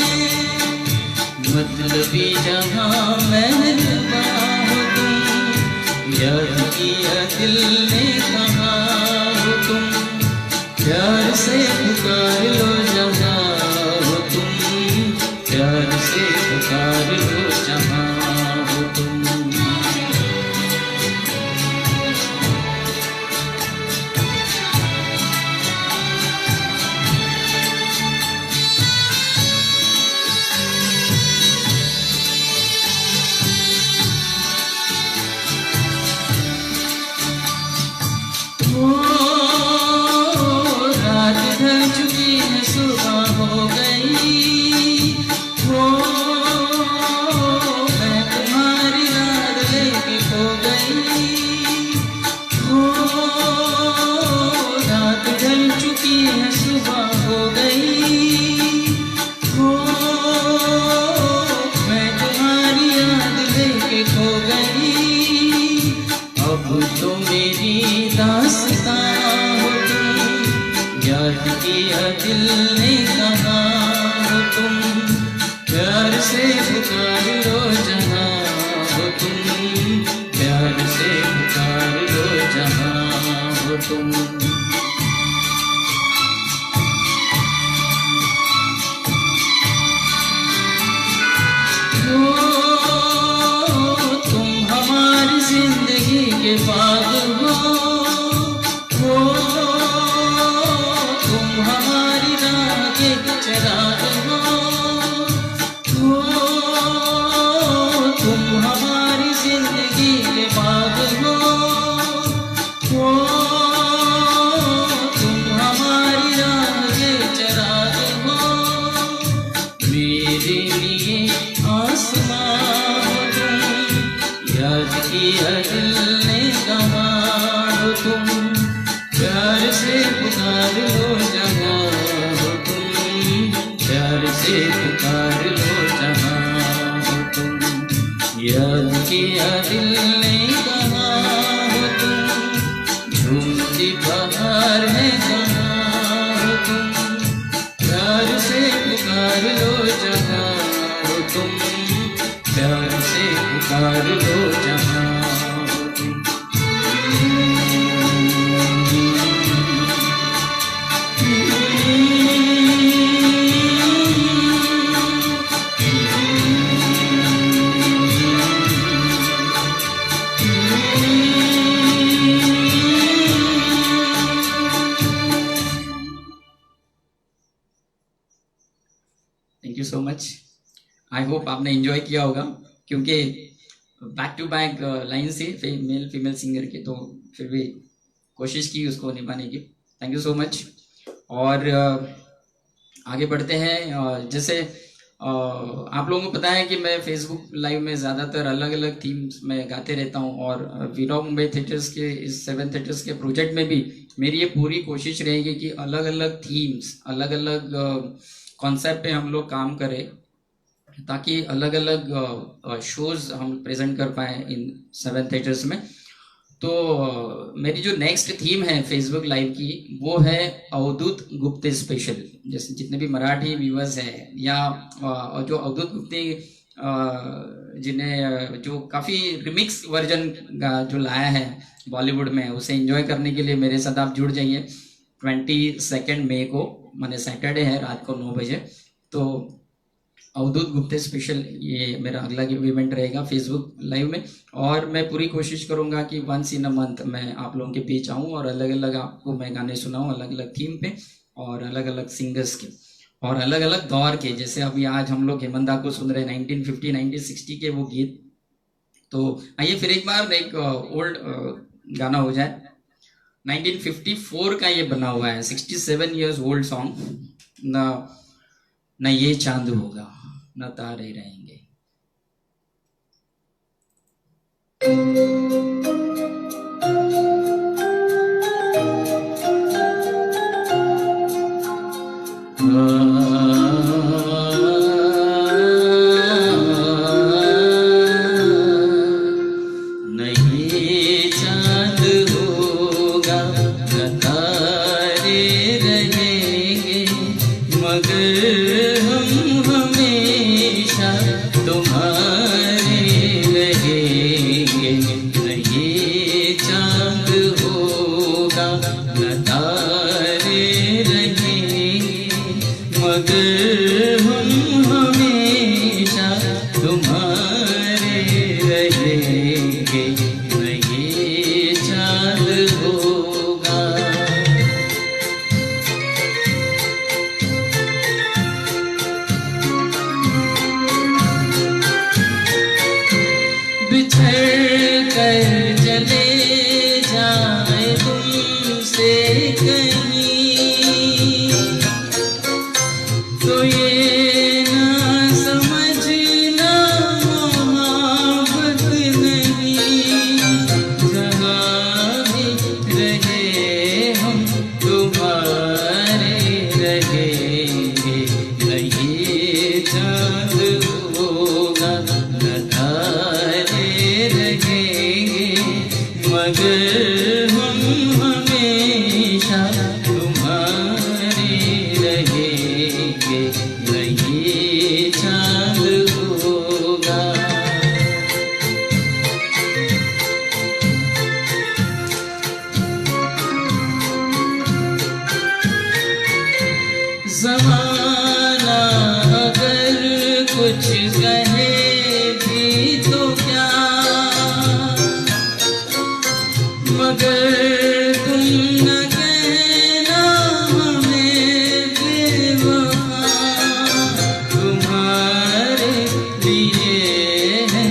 मतलबी जहाँ महबूबा हो तुम, याद किया दिल ने कहाँ हो तुम, प्यार से पुकार लो जहाँ हो तुम, प्यार से पुकार लो जहाँ हो तुम। रात ढल चुकी है सुबह हो गई, मैं तुम्हारी याद लेके खो गई। रात ढल चुकी है सुबह हो गई, मैं तुम्हारी याद लेके खो गई। अब तो मेरी दास्तां हो तुम, याद किया दिल ने कहाँ हो तुम, प्यार से पुकार लो जहाँ हो तुम, प्यार से पुकार लो जहाँ हो तुम। तुम हमारी जिंदगी के बाग हो, तुम हमारी राह के चिराग हो, तुम हमारी जिंदगी के बाग हो, तुम हमारी राह के चिराग हो। मेरे लिए आसमां हो तुम, याद किया दिल ने कहाँ thank you so much. I hope आपने एंजॉय किया होगा, क्योंकि बैक टू बैक लाइन से मेल फीमेल सिंगर के, तो फिर भी कोशिश की उसको निभाने की। Thank you so much. और आगे बढ़ते हैं। जैसे आप लोगों को पता है कि मैं फेसबुक लाइव में ज़्यादातर अलग अलग थीम्स में गाते रहता हूँ, और वीरॉ मुंबई थिएटर्स के इस 7 थिएटर्स के प्रोजेक्ट में भी मेरी ये पूरी कोशिश रहेगी कि अलग अलग थीम्स, अलग अलग कॉन्सेप्ट पे हम लोग काम करें, ताकि अलग अलग शोज हम प्रेजेंट कर पाए इन 7 थिएटर्स में। तो मेरी जो नेक्स्ट थीम है फेसबुक लाइव की, वो है अवधूत गुप्ते स्पेशल। जैसे जितने भी मराठी व्यूअर्स हैं, या जो अवधूत गुप्ते जिन्हें जो काफ़ी रिमिक्स वर्जन का जो लाया है बॉलीवुड में, उसे एंजॉय करने के लिए मेरे साथ आप जुड़ जाइए 22 मई को, माने सैटरडे है, रात को 9 बजे। तो अवधूत गुप्ते स्पेशल ये मेरा अगला इवेंट रहेगा फेसबुक लाइव में, और मैं पूरी कोशिश करूंगा कि वंस इन अ मंथ मैं आप लोगों के बीच आऊँ और अलग अलग आपको मैं गाने सुनाऊँ, अलग अलग थीम पे और अलग अलग सिंगर्स के और अलग अलग दौर के। जैसे अभी आज हम लोग हेमंदा को सुन रहे हैं 1950 1960 के वो गीत। तो आइए फिर एक बार एक ओल्ड गाना हो जाए। 1954 का ये बना हुआ है, 67 ईयर्स ओल्ड सॉन्ग। न ये चांद होगा न तारे रहेंगे। न ये चांद होगा न तारे रहेंगे, मगर तुम्हारे रहेंगे। न ये चांद होगा न तारे रहेंगे, मगर हम हमेशा तुम्हारे रहेंगे। न ये चांद होगा। बिछड़ कर चले जाए तुमसे कहीं, तो ये ना समझना मोहब्बत नहीं। जहाँ भी रहे हम तुम्हारे रहेंगे। न ये चांद होगा न तारे रहेंगे, मगर हम हमेशा तुम्हारे रहेंगे। न ये चांद होगा। ज़माना अगर कुछ कहे भी तो क्या, मगर तुम न कहना हमें बेवफा। तुम्हारे लिए है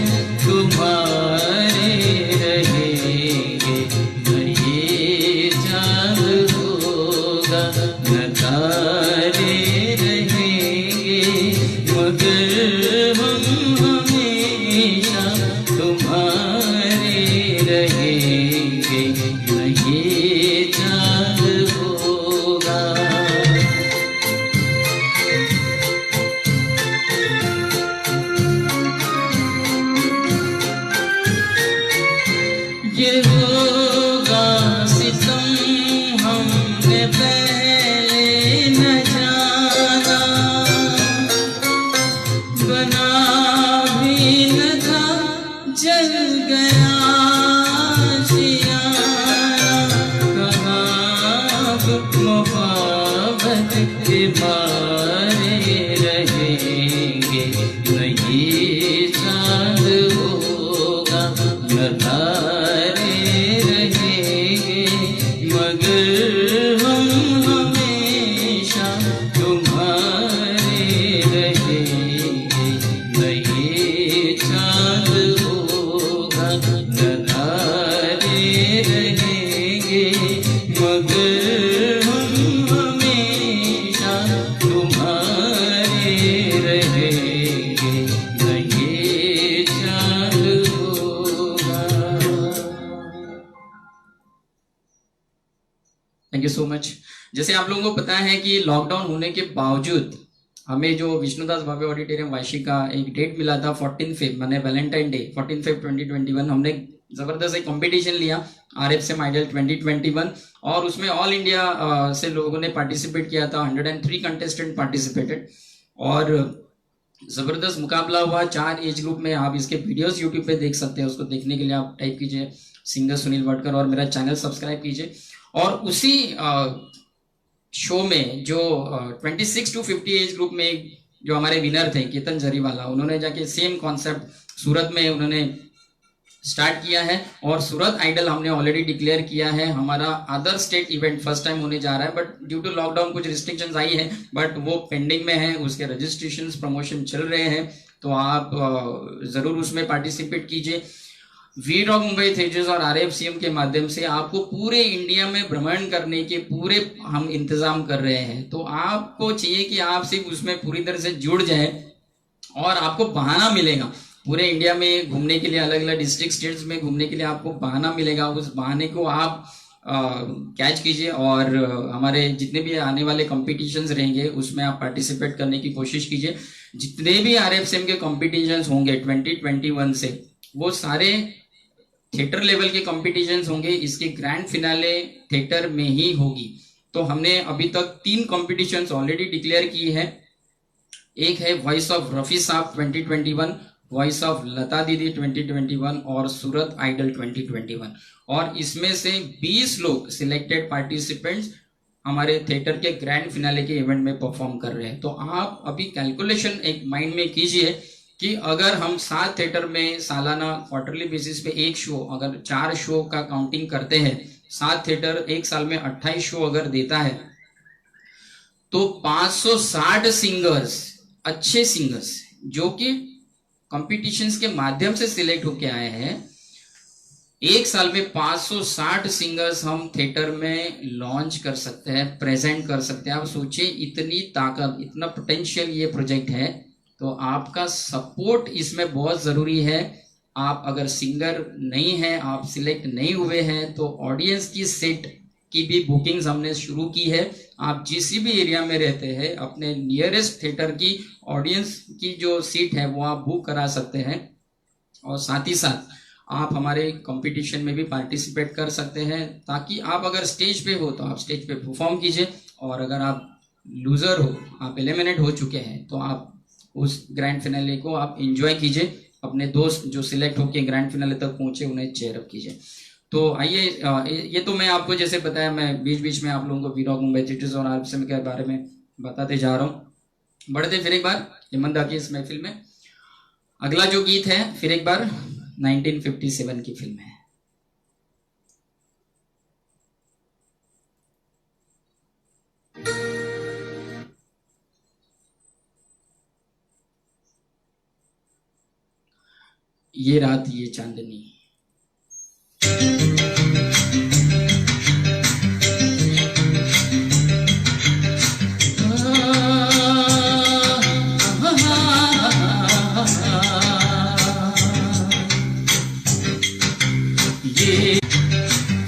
तुम्हारे रहेंगे। न ये चांद होगा न तारे रहेंगे, मगर हम हमेशा तुम्हारे रहेंगे। न ये चांद होगा। ये होगा सितम हमने पहले न जाना, बना भी न था जल गया शियाना। कहाँ मोहब्बत के मारे रहेंगे। न ये चांद होगा न तारे रहेंगे, मगर हम हमेशा तुम्हारे रहेंगे। जैसे आप लोगों को पता है कि लॉकडाउन होने के बावजूद हमें जो विष्णुदास भावे ऑडिटोरियम वाशी का एक डेट मिला था 14 फेब माने वैलेंटाइन डे 14 फेब 2021, हमने जबरदस्त एक कंपटीशन लिया RFCM आइडल 2021 और उसमें ऑल इंडिया से लोगों ने पार्टिसिपेट किया था। 103 कंटेस्टेंट पार्टिसिपेटेड और जबरदस्त मुकाबला हुआ 4 एज ग्रुप में। आप इसके वीडियोस यूट्यूब पे देख सकते हैं, उसको देखने के लिए आप टाइप कीजिए सिंगर सुनील वटकर और मेरा चैनल सब्सक्राइब कीजिए। और उसी शो में जो 26 to 50 एज ग्रुप में जो हमारे विनर थे केतन जरीवाला, उन्होंने जाके सेम कॉन्सेप्ट सूरत में उन्होंने स्टार्ट किया है और सूरत आइडल हमने ऑलरेडी डिक्लेयर किया है। हमारा other state event first time होने जा रहा है, बट ड्यू टू लॉकडाउन कुछ रिस्ट्रिक्शंस आई है, बट वो पेंडिंग में है, उसके रजिस्ट्रेशंस प्रमोशन चल रहे हैं, तो आप जरूर उसमें पार्टिसिपेट कीजिए। वी रॉक मुंबई थिएटर्स और RFCM के माध्यम से आपको पूरे इंडिया में भ्रमण करने के पूरे हम इंतजाम कर रहे हैं, तो आपको चाहिए कि आप सिर्फ उसमें पूरी तरह से जुड़ जाए और आपको बहाना मिलेगा पूरे इंडिया में घूमने के लिए, अलग अलग डिस्ट्रिक्ट स्टेट्स में घूमने के लिए आपको बहाना मिलेगा। उस बहाने को आप कैच कीजिए और हमारे जितने भी आने वाले कॉम्पिटिशन्स रहेंगे उसमें आप पार्टिसिपेट करने की कोशिश कीजिए। जितने भी RFCM के कॉम्पिटिशन्स होंगे 2021 से, वो सारे थिएटर लेवल के कॉम्पिटिशन्स होंगे। इसके ग्रैंड फिनाले थिएटर में ही होगी। तो हमने अभी तक 3 कॉम्पिटिशन्स ऑलरेडी डिक्लेयर की है। एक है वॉइस ऑफ रफी साहब 2021, वॉइस ऑफ लता दीदी 2021 और सूरत आइडल 2021। और इसमें से 20 लोग सिलेक्टेड पार्टिसिपेंट्स हमारे थिएटर के ग्रैंड फिनाले के इवेंट में परफॉर्म कर रहे हैं। तो आप अभी कैलकुलेशन एक माइंड में कीजिए कि अगर हम 7 थिएटर में सालाना क्वार्टरली बेसिस पे एक शो, अगर 4 शो का काउंटिंग करते हैं, 7 थिएटर एक साल में 28 शो अगर देता है, तो 560 सिंगर्स, अच्छे सिंगर्स जो कि कॉम्पिटिशन्स के माध्यम से सिलेक्ट होके आए हैं, एक साल में 560 सिंगर्स हम थिएटर में लॉन्च कर सकते हैं, प्रेजेंट कर सकते हैं। आप सोचिए इतनी ताकत, इतना पोटेंशियल ये प्रोजेक्ट है, तो आपका सपोर्ट इसमें बहुत जरूरी है। आप अगर सिंगर नहीं है, आप सिलेक्ट नहीं हुए हैं, तो ऑडियंस की सीट की भी बुकिंग्स हमने शुरू की है। आप जिस भी एरिया में रहते हैं, अपने नियरेस्ट थिएटर की ऑडियंस की जो सीट है वो आप बुक करा सकते हैं। और साथ ही साथ आप हमारे कंपटीशन में भी पार्टिसिपेट कर सकते हैं, ताकि आप अगर स्टेज पे हो तो आप स्टेज पे परफॉर्म कीजिए, और अगर आप लूजर हो, आप एलिमिनेट हो चुके हैं, तो आप उस ग्रैंड फिनाले को आप एंजॉय कीजिए। अपने दोस्त जो सिलेक्ट होकर ग्रैंड फिनाले तक पहुंचे उन्हें चेयर अप कीजिए। तो आइए, ये तो मैं आपको जैसे बताया, मैं बीच बीच में आप लोगों को वी रॉक मुंबई थिएटर्स और RFCM के बारे में बताते जा रहा हूँ। बढ़ते फिर एक बार हेमंत दा की इस महफिल में। अगला जो गीत है फिर एक बार 1957 की फिल्म है। ये रात ये चांदनी।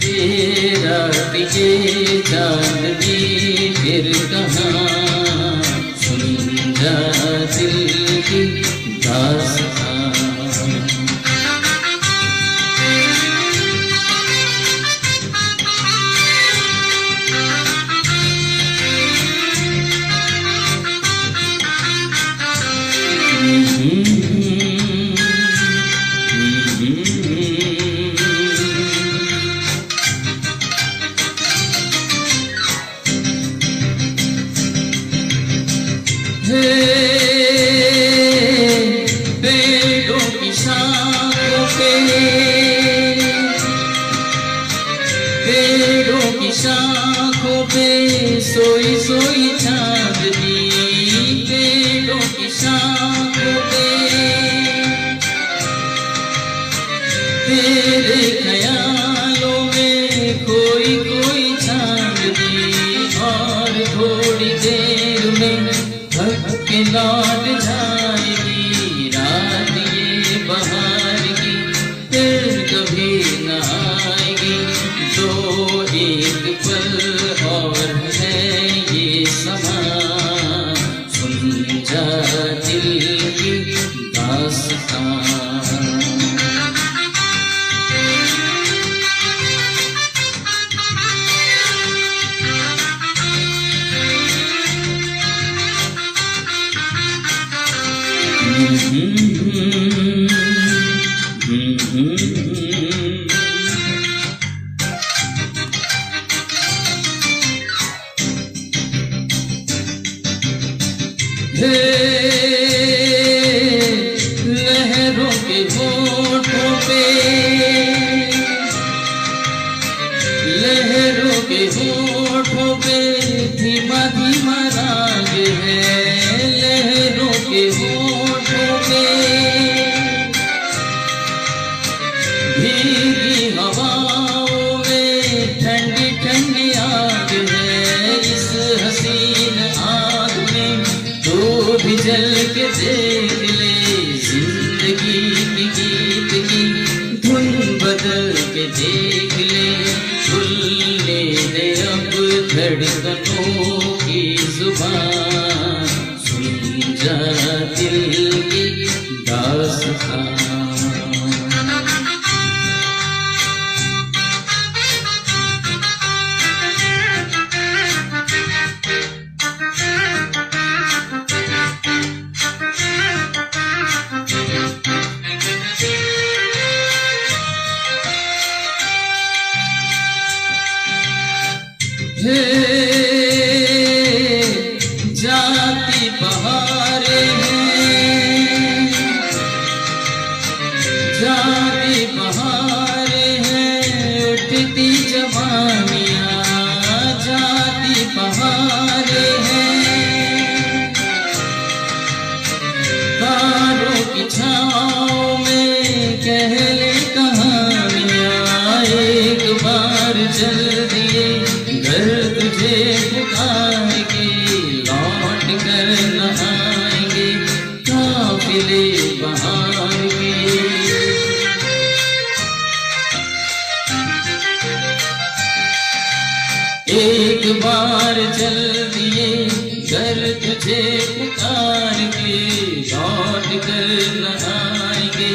ये रात ये चांदनी फिर कहाँ, सुन जा दिल की दास्तां। पेड़ों की शाखों पे, पेड़ों की शाखों पे सोई सोई चांदनी, पेड़ों की शाखों पे तेरे ख्यालों में कोई कोई चांदनी, और थोड़ी देर में थक के लौट जाएगी रात ये बहार की, फिर कभी न आएगी। तो एक पल और है लहरों के होठों पे, लहरों के होठों पे धीमा धीमा राग है, लहरों के होठों पे भीगी हवाओं में ठंडी ठंडी आग है, इस हसीन आग में तू भी जल के देख ले, जिंदगी की गीत की धुन बदल के देख ले, खुलने दे अब धड़कनों की जुबान, सुन जा दिल की दास्तां। जाती बहारें हैं, जाती बहारें हैं, उठती जवानियाँ, जाती बहारें हैं, तारों की छाँव में कह ले कहानियाँ, एक बार चल दिए घर तुझे पुकार के, लौट कर न आएंगे काफिले बहार के। एक बार चल दिए घर तुझे पुकार के, लौट कर न आएंगे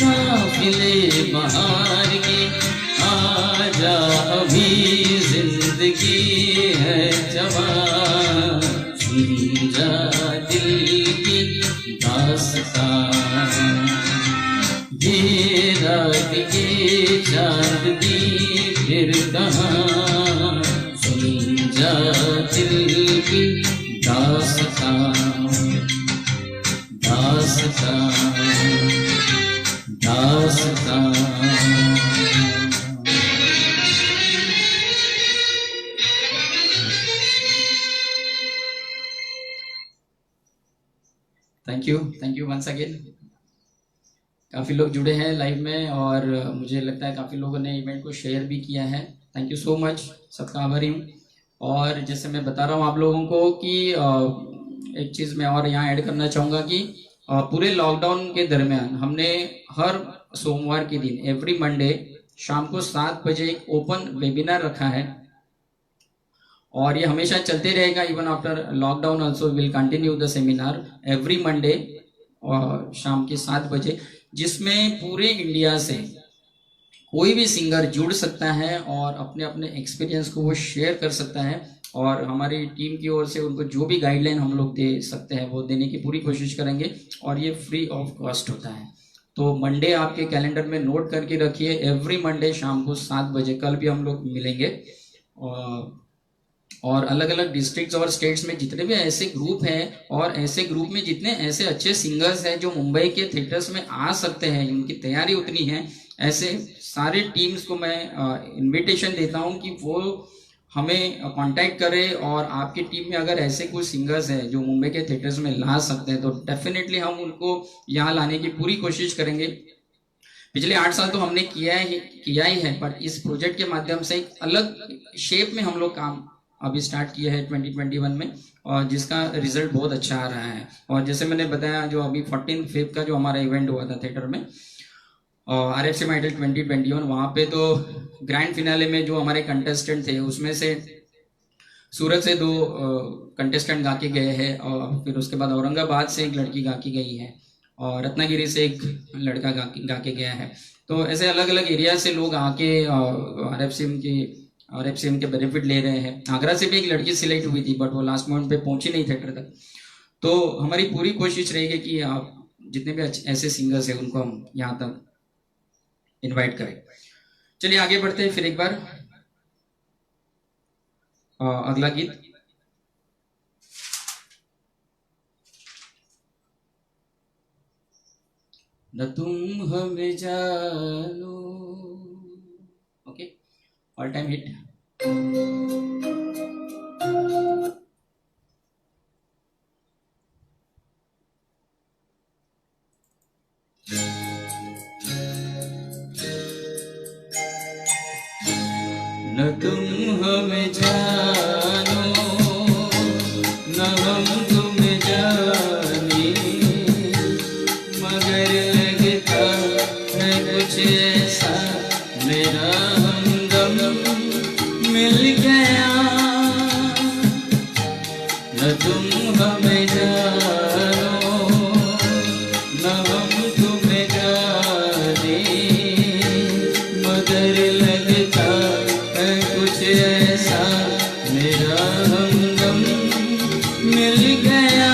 काफिले बहार के। आजा अभी जिंदगी है जवान, सुन जा दिल की दास्तां, ये रात के चांदनी फिर कहाँ, सुन जा दिल की दास्तां, दास्तां, दास्तां। Thank you once again. काफ़ी लोग जुड़े हैं लाइव में और मुझे लगता है काफ़ी लोगों ने इवेंट को शेयर भी किया है। थैंक यू सो मच, सबका आभारी हूँ। और जैसे मैं बता रहा हूँ आप लोगों को कि एक चीज़ मैं और यहाँ ऐड करना चाहूँगा कि पूरे लॉकडाउन के दरमियान हमने हर सोमवार के दिन एवरी मंडे शाम को 7 बजे एक ओपन वेबिनार रखा है और ये हमेशा चलते रहेगा। Even after lockdown also will continue the seminar every Monday शाम के 7 बजे, जिसमें पूरे इंडिया से कोई भी सिंगर जुड़ सकता है और अपने अपने एक्सपीरियंस को वो शेयर कर सकता है और हमारी टीम की ओर से उनको जो भी गाइडलाइन हम लोग दे सकते हैं वो देने की पूरी कोशिश करेंगे और ये फ्री ऑफ कॉस्ट होता है। तो मंडे आपके कैलेंडर में नोट करके रखिए, एवरी मंडे शाम को 7 बजे। कल भी हम लोग मिलेंगे और अलग अलग डिस्ट्रिक्ट्स और स्टेट्स में जितने भी ऐसे ग्रुप हैं और ऐसे ग्रुप में जितने ऐसे अच्छे सिंगर्स हैं जो मुंबई के थिएटर्स में आ सकते हैं, उनकी तैयारी उतनी है, ऐसे सारे टीम्स को मैं इनविटेशन देता हूं कि वो हमें कांटेक्ट करें और आपकी टीम में अगर ऐसे कुछ सिंगर्स हैं जो मुंबई के थिएटर्स में ला सकते हैं तो डेफिनेटली हम उनको यहाँ लाने की पूरी कोशिश करेंगे। पिछले 8 साल तो हमने किया ही है, बट इस प्रोजेक्ट के माध्यम से एक अलग शेप में हम लोग काम अभी स्टार्ट किया है 2021 में और जिसका रिजल्ट बहुत अच्छा आ रहा है। और जैसे मैंने बताया जो अभी 14 फेब का जो हमारा इवेंट हुआ था थिएटर में RFCM आइडल 2021, वहाँ पे तो ग्रैंड फिनाले में जो हमारे कंटेस्टेंट थे उसमें से सूरत से 2 कंटेस्टेंट गा के गए हैं और फिर उसके बाद औरंगाबाद से एक लड़की गा के गई है और रत्नागिरी से एक लड़का गा के गया है। तो ऐसे अलग अलग एरिया से लोग आके RFCM के बेनिफिट ले रहे हैं। आगरा से भी एक लड़की सिलेक्ट हुई थी, बट वो लास्ट मोमेंट पे पहुंची नहीं थिएटर तक। तो हमारी पूरी कोशिश रहेगी कि आप जितने भी ऐसे सिंगर्स हैं उनको हम यहाँ तक इनवाइट करें। चलिए आगे बढ़ते हैं फिर एक बार। अगला गीत न तुम हमें जानो, ओके, ऑल टाइम हिट। न तुम हमें जानो न हम तुम्हें जाने, मगर लगता है कुछ ऐसा मेरा हमदम मिल गया। न तुम हमें जानो न हम तुम्हें जाने, मगर लगता है कुछ ऐसा मेरा हमदम मिल गया।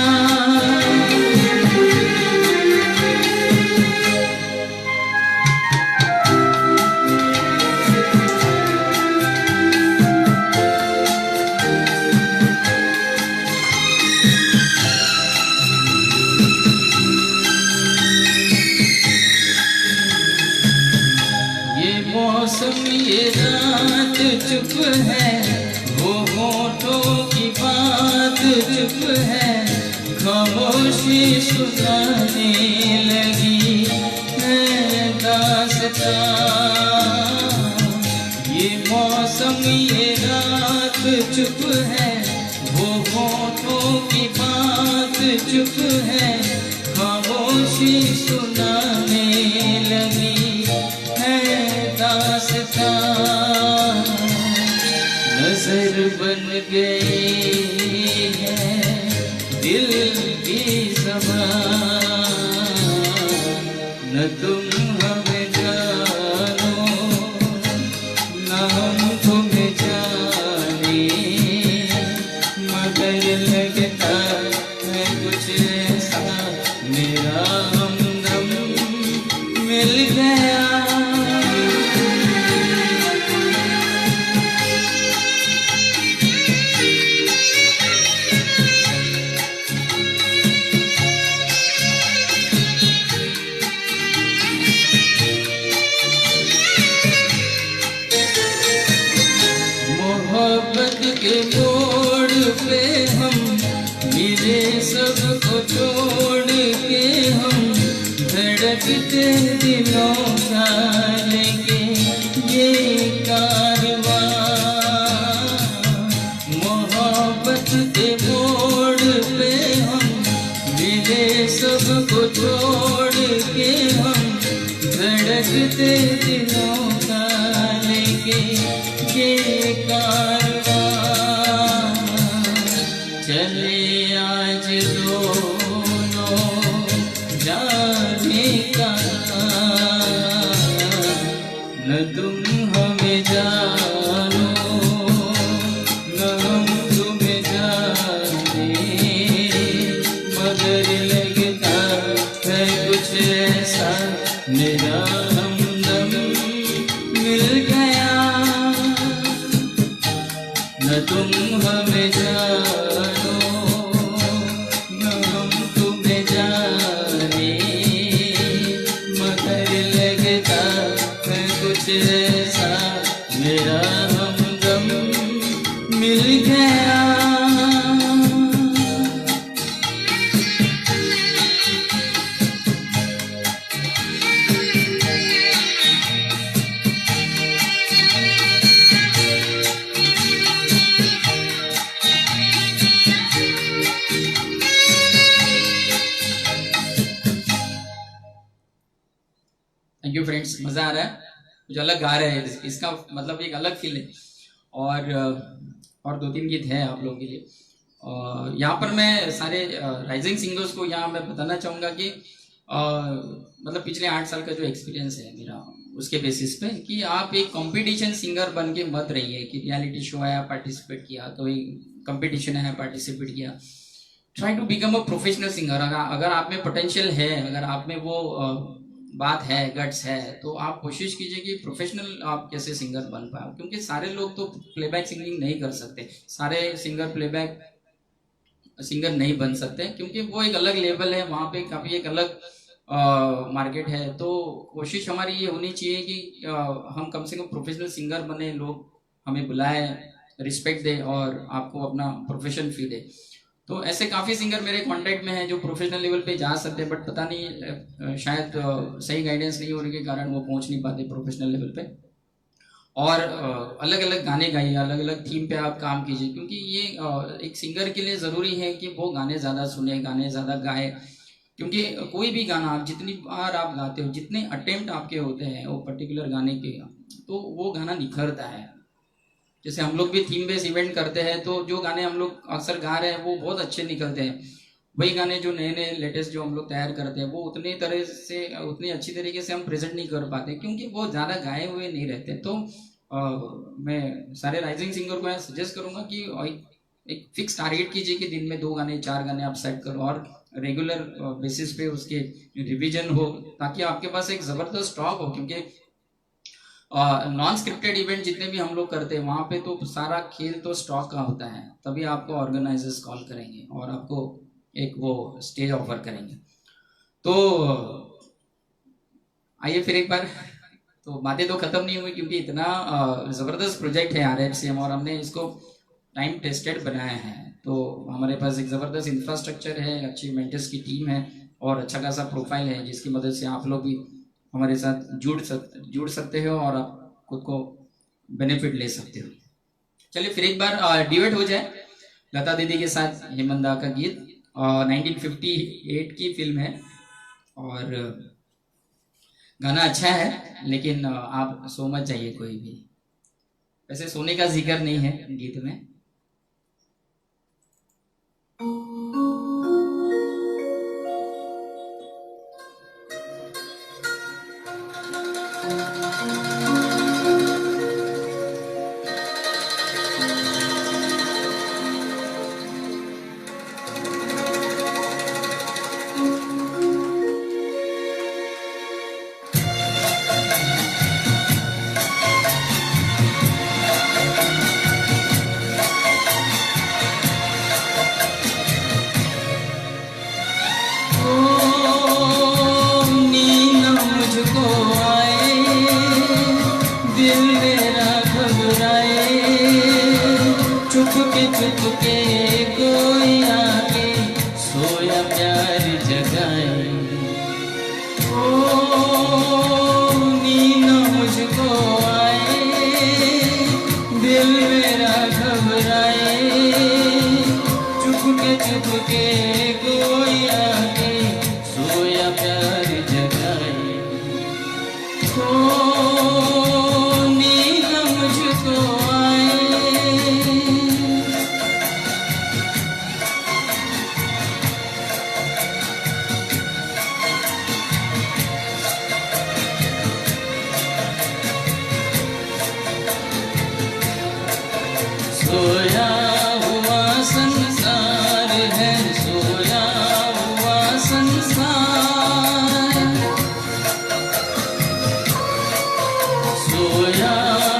मौसम ये रात चुप है, वो होठों की बात चुप है, खामोशी सुनाने लगी है दास्तां। ये मौसम ये रात चुप है, वो होठों की बात चुप है, खामोशी सुनाने लगी दास्तां। नजर बन गई है दिल की ज़बान, न तुम हमें जानो न हम तुम्हें जाने, मगर लगता है कुछ ऐसा मेरा हमदम मिल गया। मोहब्बत के मोड़ पे हम मिले, सबको छोड़ के हम धड़कते दिलों का लेके ये कारवां। मोहब्बत के मोड़ पे हम मिले, सबको छोड़ के हम धड़कते दिलों का लेके ये कारवां। चले आज दोनों जाने का, न तुम हमें जानो न हम तुम्हें जाने, मगर लगता है कुछ ऐसा मेरा हमदम मिल गया। न तुम हमें जानो न हम तुम्हें जाने, मगर लगता है कुछ ऐसा मेरा हमदम मिल गया। थैंक यू फ्रेंड्स, मजा आ रहा है, कुछ अलग गा रहे हैं, इसका मतलब एक अलग फील है। और 2-3 गीत हैं आप लोगों के लिए। यहाँ पर मैं सारे राइजिंग सिंगर्स को यहाँ मैं बताना चाहूँगा कि मतलब पिछले 8 साल का जो एक्सपीरियंस है मेरा, उसके बेसिस पे कि आप एक कंपटीशन सिंगर बन के मत रहिए कि रियलिटी शो आया पार्टिसिपेट किया, तो एक कंपटीशन है पार्टिसिपेट किया। Try to become a professional singer. अगर आप में पोटेंशियल है, अगर आप में वो बात है, गट्स है, तो आप कोशिश कीजिए कि प्रोफेशनल आप कैसे सिंगर बन पाए, क्योंकि सारे लोग तो प्लेबैक सिंगिंग नहीं कर सकते, सारे सिंगर प्लेबैक सिंगर नहीं बन सकते, क्योंकि वो एक अलग लेवल है, वहाँ पे काफ़ी एक अलग मार्केट है। तो कोशिश हमारी ये होनी चाहिए कि हम कम से कम प्रोफेशनल सिंगर बने, लोग हमें बुलाए, रिस्पेक्ट दे और आपको अपना प्रोफेशन फी दे। तो ऐसे काफ़ी सिंगर मेरे कांटेक्ट में हैं जो प्रोफेशनल लेवल पे जा सकते हैं, बट पता नहीं शायद सही गाइडेंस नहीं होने के कारण वो पहुंच नहीं पाते प्रोफेशनल लेवल पे। और अलग अलग गाने गाइए, अलग अलग थीम पे आप काम कीजिए, क्योंकि ये एक सिंगर के लिए ज़रूरी है कि वो गाने ज़्यादा सुने, गाने ज़्यादा गाए, क्योंकि कोई भी गाना आप जितनी बार आप गाते हो, जितने अटेम्प्ट आपके होते हैं वो पर्टिकुलर गाने के, तो वो गाना निखरता है। जैसे हम लोग भी थीम बेस्ड इवेंट करते हैं, तो जो गाने हम लोग अक्सर गा रहे हैं वो बहुत अच्छे निकलते हैं। वही गाने जो नए नए लेटेस्ट जो हम लोग तैयार करते हैं, वो उतनी तरह से, उतनी अच्छी तरीके से हम प्रेजेंट नहीं कर पाते, क्योंकि वो ज़्यादा गाए हुए नहीं रहते। तो मैं सारे राइजिंग सिंगर को सजेस्ट करूँगा कि एक फिक्स टारगेट कीजिए कि दिन में 2 गाने 4 गाने आप सेट करो, और रेगुलर बेसिस पे उसके रिवीजन हो, ताकि आपके पास एक ज़बरदस्त स्टॉक हो। क्योंकि नॉन स्क्रिप्टेड इवेंट जितने भी हम लोग करते हैं, वहाँ पे तो सारा खेल तो स्टॉक का होता है, तभी आपको ऑर्गेनाइजर्स कॉल करेंगे और आपको एक वो स्टेज ऑफर करेंगे। तो आइए फिर एक बार, तो बातें तो ख़त्म नहीं हुई, क्योंकि इतना ज़बरदस्त प्रोजेक्ट है RFCM, और हमने इसको टाइम टेस्टेड बनाया है। तो हमारे पास एक ज़बरदस्त इंफ्रास्ट्रक्चर है, अच्छी मेंटर्स की टीम है, और अच्छा खासा प्रोफाइल है, जिसकी मदद से आप लोग भी हमारे साथ जुड़ सकते हो और आप खुद को बेनिफिट ले सकते हो। चलिए फिर एक बार डिबेट हो जाए लता दीदी के साथ हेमंत दा का गीत। 1958 की फिल्म है, और गाना अच्छा है, लेकिन आप सो मत जाइए कोई भी। वैसे सोने का जिक्र नहीं है गीत में। चुपके कोई आके सोया प्यार जगाए, ओ नींद मुझको आए, दिल मेरा घबराए, चुपके कोई आके सोया प्यार जगाए, ओ नींद मुझको आए। सोया हुआ संसार है, सोया हुआ संसार, सोया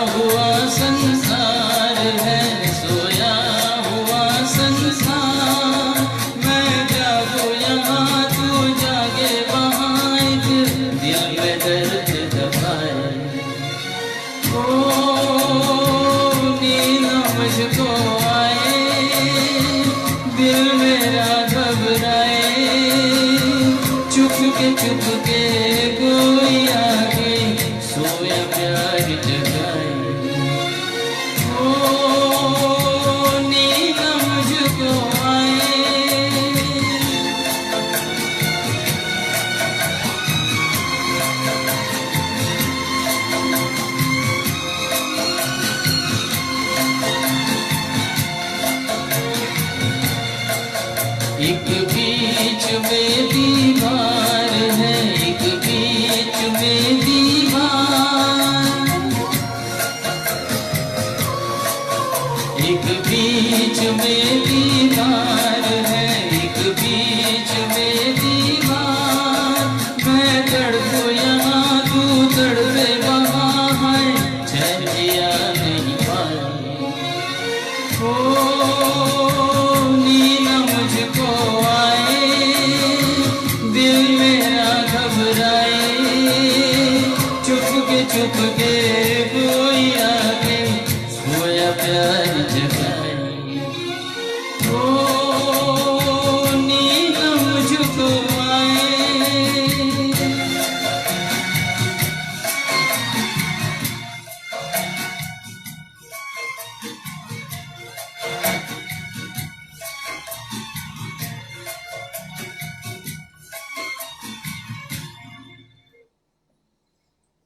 हुआ संसार है, सोया हुआ संसार। मैं जागूं यहाँ तू जागे वहाँ, दिल में दर्द दबाए, मुझको आए, दिल मेरा घबराए, चुपके कोई आके सोया प्यार जगाए, ओ नींद मुझको आए। एक बीच में दीवार है,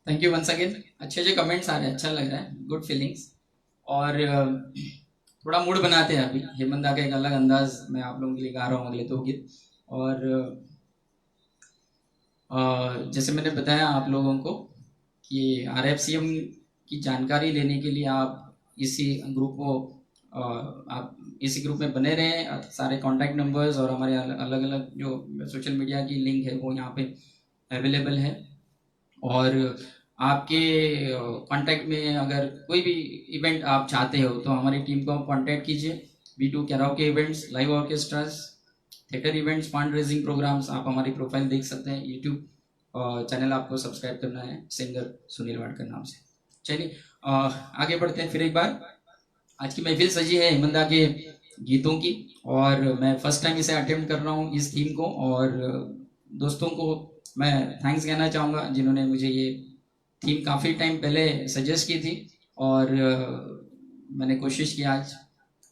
थैंक यू वंस अगेन। अच्छे अच्छे कमेंट्स आ रहे हैं, अच्छा लग रहा है, गुड फीलिंग्स। और थोड़ा मूड बनाते हैं अभी। हेमंत दा का एक अलग अंदाज मैं आप लोगों के लिए गा रहा हूँ अगले 2 गीत। और जैसे मैंने बताया आप लोगों को कि RFCM की जानकारी लेने के लिए आप इसी ग्रुप को आप इसी ग्रुप में बने रहें। सारे कॉन्टैक्ट नंबर्स और हमारे अलग अलग जो सोशल मीडिया की लिंक है वो यहाँ पे अवेलेबल है। और आपके कांटेक्ट में अगर कोई भी इवेंट आप चाहते हो तो हमारी टीम को कांटेक्ट कीजिए। V2 karaoke events, live orchestras, theatre events, fund raising programmes, आप हमारी प्रोफाइल देख सकते हैं। यूट्यूब चैनल आपको सब्सक्राइब करना है सिंगर सुनील वाडकर नाम से। चलिए आगे बढ़ते हैं फिर एक बार। आज की महफिल सजी है हेमंत दा के गीतों की, और मैं फर्स्ट टाइम इसे अटेम्प्ट कर रहा हूँ इस थीम को। और दोस्तों को मैं थैंक्स कहना चाहूँगा जिन्होंने मुझे ये थीम काफ़ी टाइम पहले सजेस्ट की थी, और मैंने कोशिश की आज,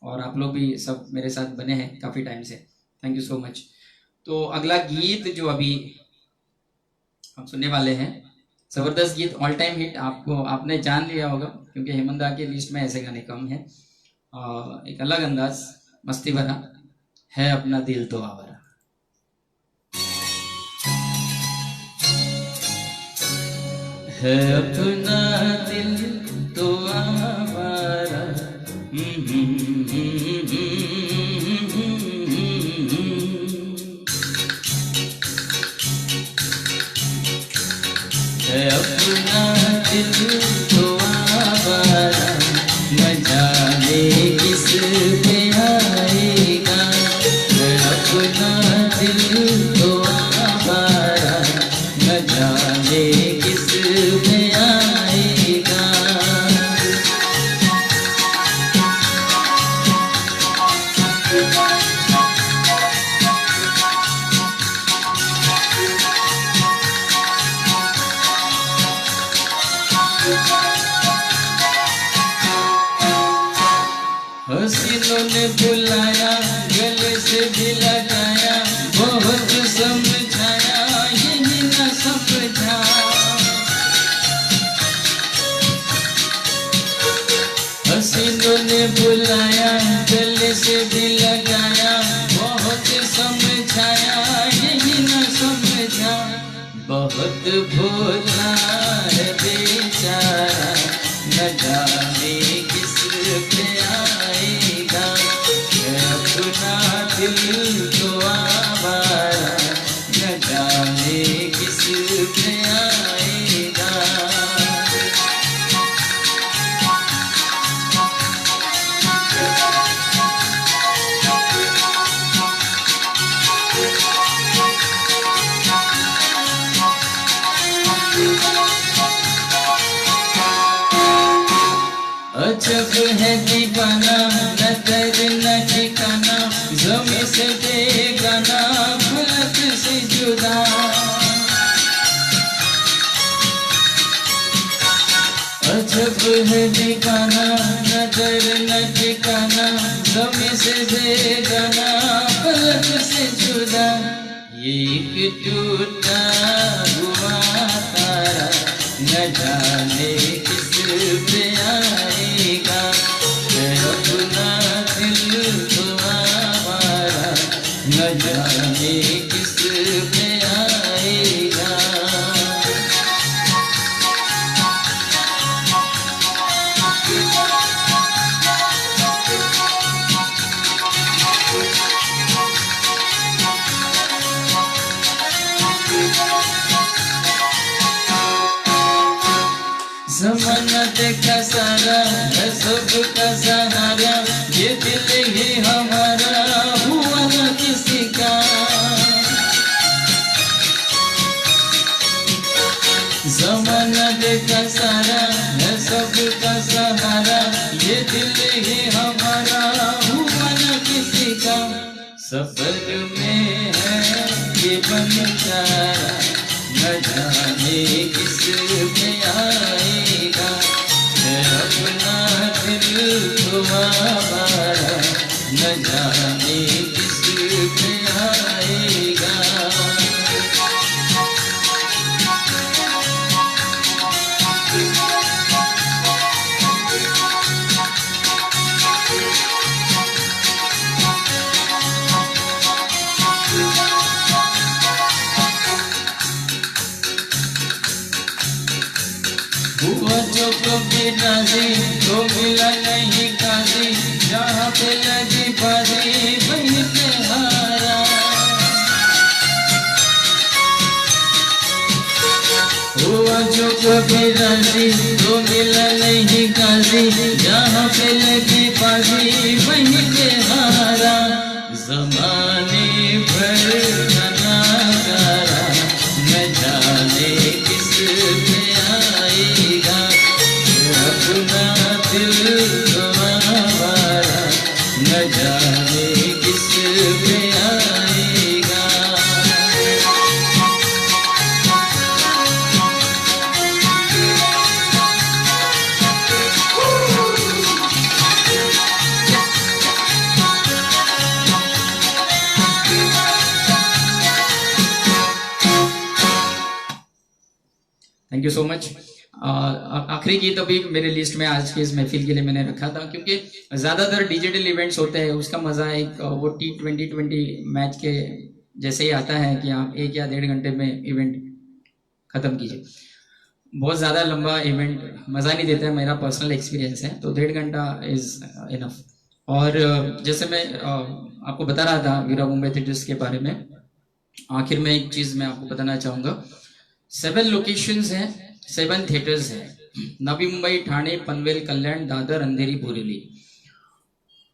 और आप लोग भी सब मेरे साथ बने हैं काफ़ी टाइम से। Thank you so much. तो अगला गीत जो अभी हम सुनने वाले हैं, जबरदस्त गीत, ऑल टाइम हिट, आपने जान लिया होगा क्योंकि हेमंत दा की लिस्ट में ऐसे गाने कम है। एक अलग अंदाज, मस्ती भरा है अपना दिल तो आवारा। है अपना दिल तो आवारा, है अपना दिल तो आवारा, न जाने किस पे आएगा। है अपना दिल तो आवारा, न जाने किस पे आएगा। हसीनों ने बुलाया, गले से भी लगाया, बहुत समझाया, यही न समझा। हसीनों ने बुलाया, गले से भी लगाया, बहुत समझाया, यही न समझा। बहुत भोला है बेचारा, न जाने किस पे आएगा। है अपना दिल तो आवारा, न जाने किस पे आएगा। अजब है दीवाना, नजर न ठिकाना, ज़मीं से बेगाना, फलक से जुदा। अजब है दीवाना, नजर न ठिकाना, ज़मीं से बेगाना, फलक से जुदा। ये एक टूटा हुआ तारा, न जाने किस पे आएगा। है अपना दिल तो आवारा, न जाने किस पे आएगा। ज़माना देखा सारा, है सबका सहारा, ये दिल ही हमारा हुआ न किसी का। ज़माना देखा सारा, है सबका सहारा, ये दिल ही हमारा हुआ न किसी का। सफर में है ये बंजारा, न जाने किस पे आएगा। है अपना दिल तो आवारा, न जाने किस पे आएगा। भी राजी तो मिला नहीं काजी, जहाँ पे लगी बाजी वहीं पे हारा। हुआ जो कभी राजी तो मिला नहीं काजी, जहाँ पे लगी बाजी वहीं पे हारा। ज़माने भर का नगारा न जाने किस पे आएगा, अपना दिल तो आवारा न जाने किस पे आएगा। Thank you so much. आखिरी गीत अभी मेरे लिस्ट में आज के इस महफिल के लिए मैंने रखा था, क्योंकि ज़्यादातर डिजिटल इवेंट्स होते हैं, उसका मज़ा एक वो T20 मैच के जैसे ही आता है कि आप 1 या 1.5 घंटे में इवेंट ख़त्म कीजिए। बहुत ज़्यादा लंबा इवेंट मज़ा नहीं देता है, मेरा पर्सनल एक्सपीरियंस है, तो 1.5 घंटा इज़ इनफ। और जैसे मैं आपको बता रहा था वीरा मुंबई थिएटर्स के बारे में, आखिर में एक चीज़ मैं आपको बताना चाहूँगा। 7 लोकेशंस हैं, 7 थिएटर्स हैं, नवी मुंबई, ठाणे, पनवेल, कल्याण, दादर, अंधेरी, बोरीवली।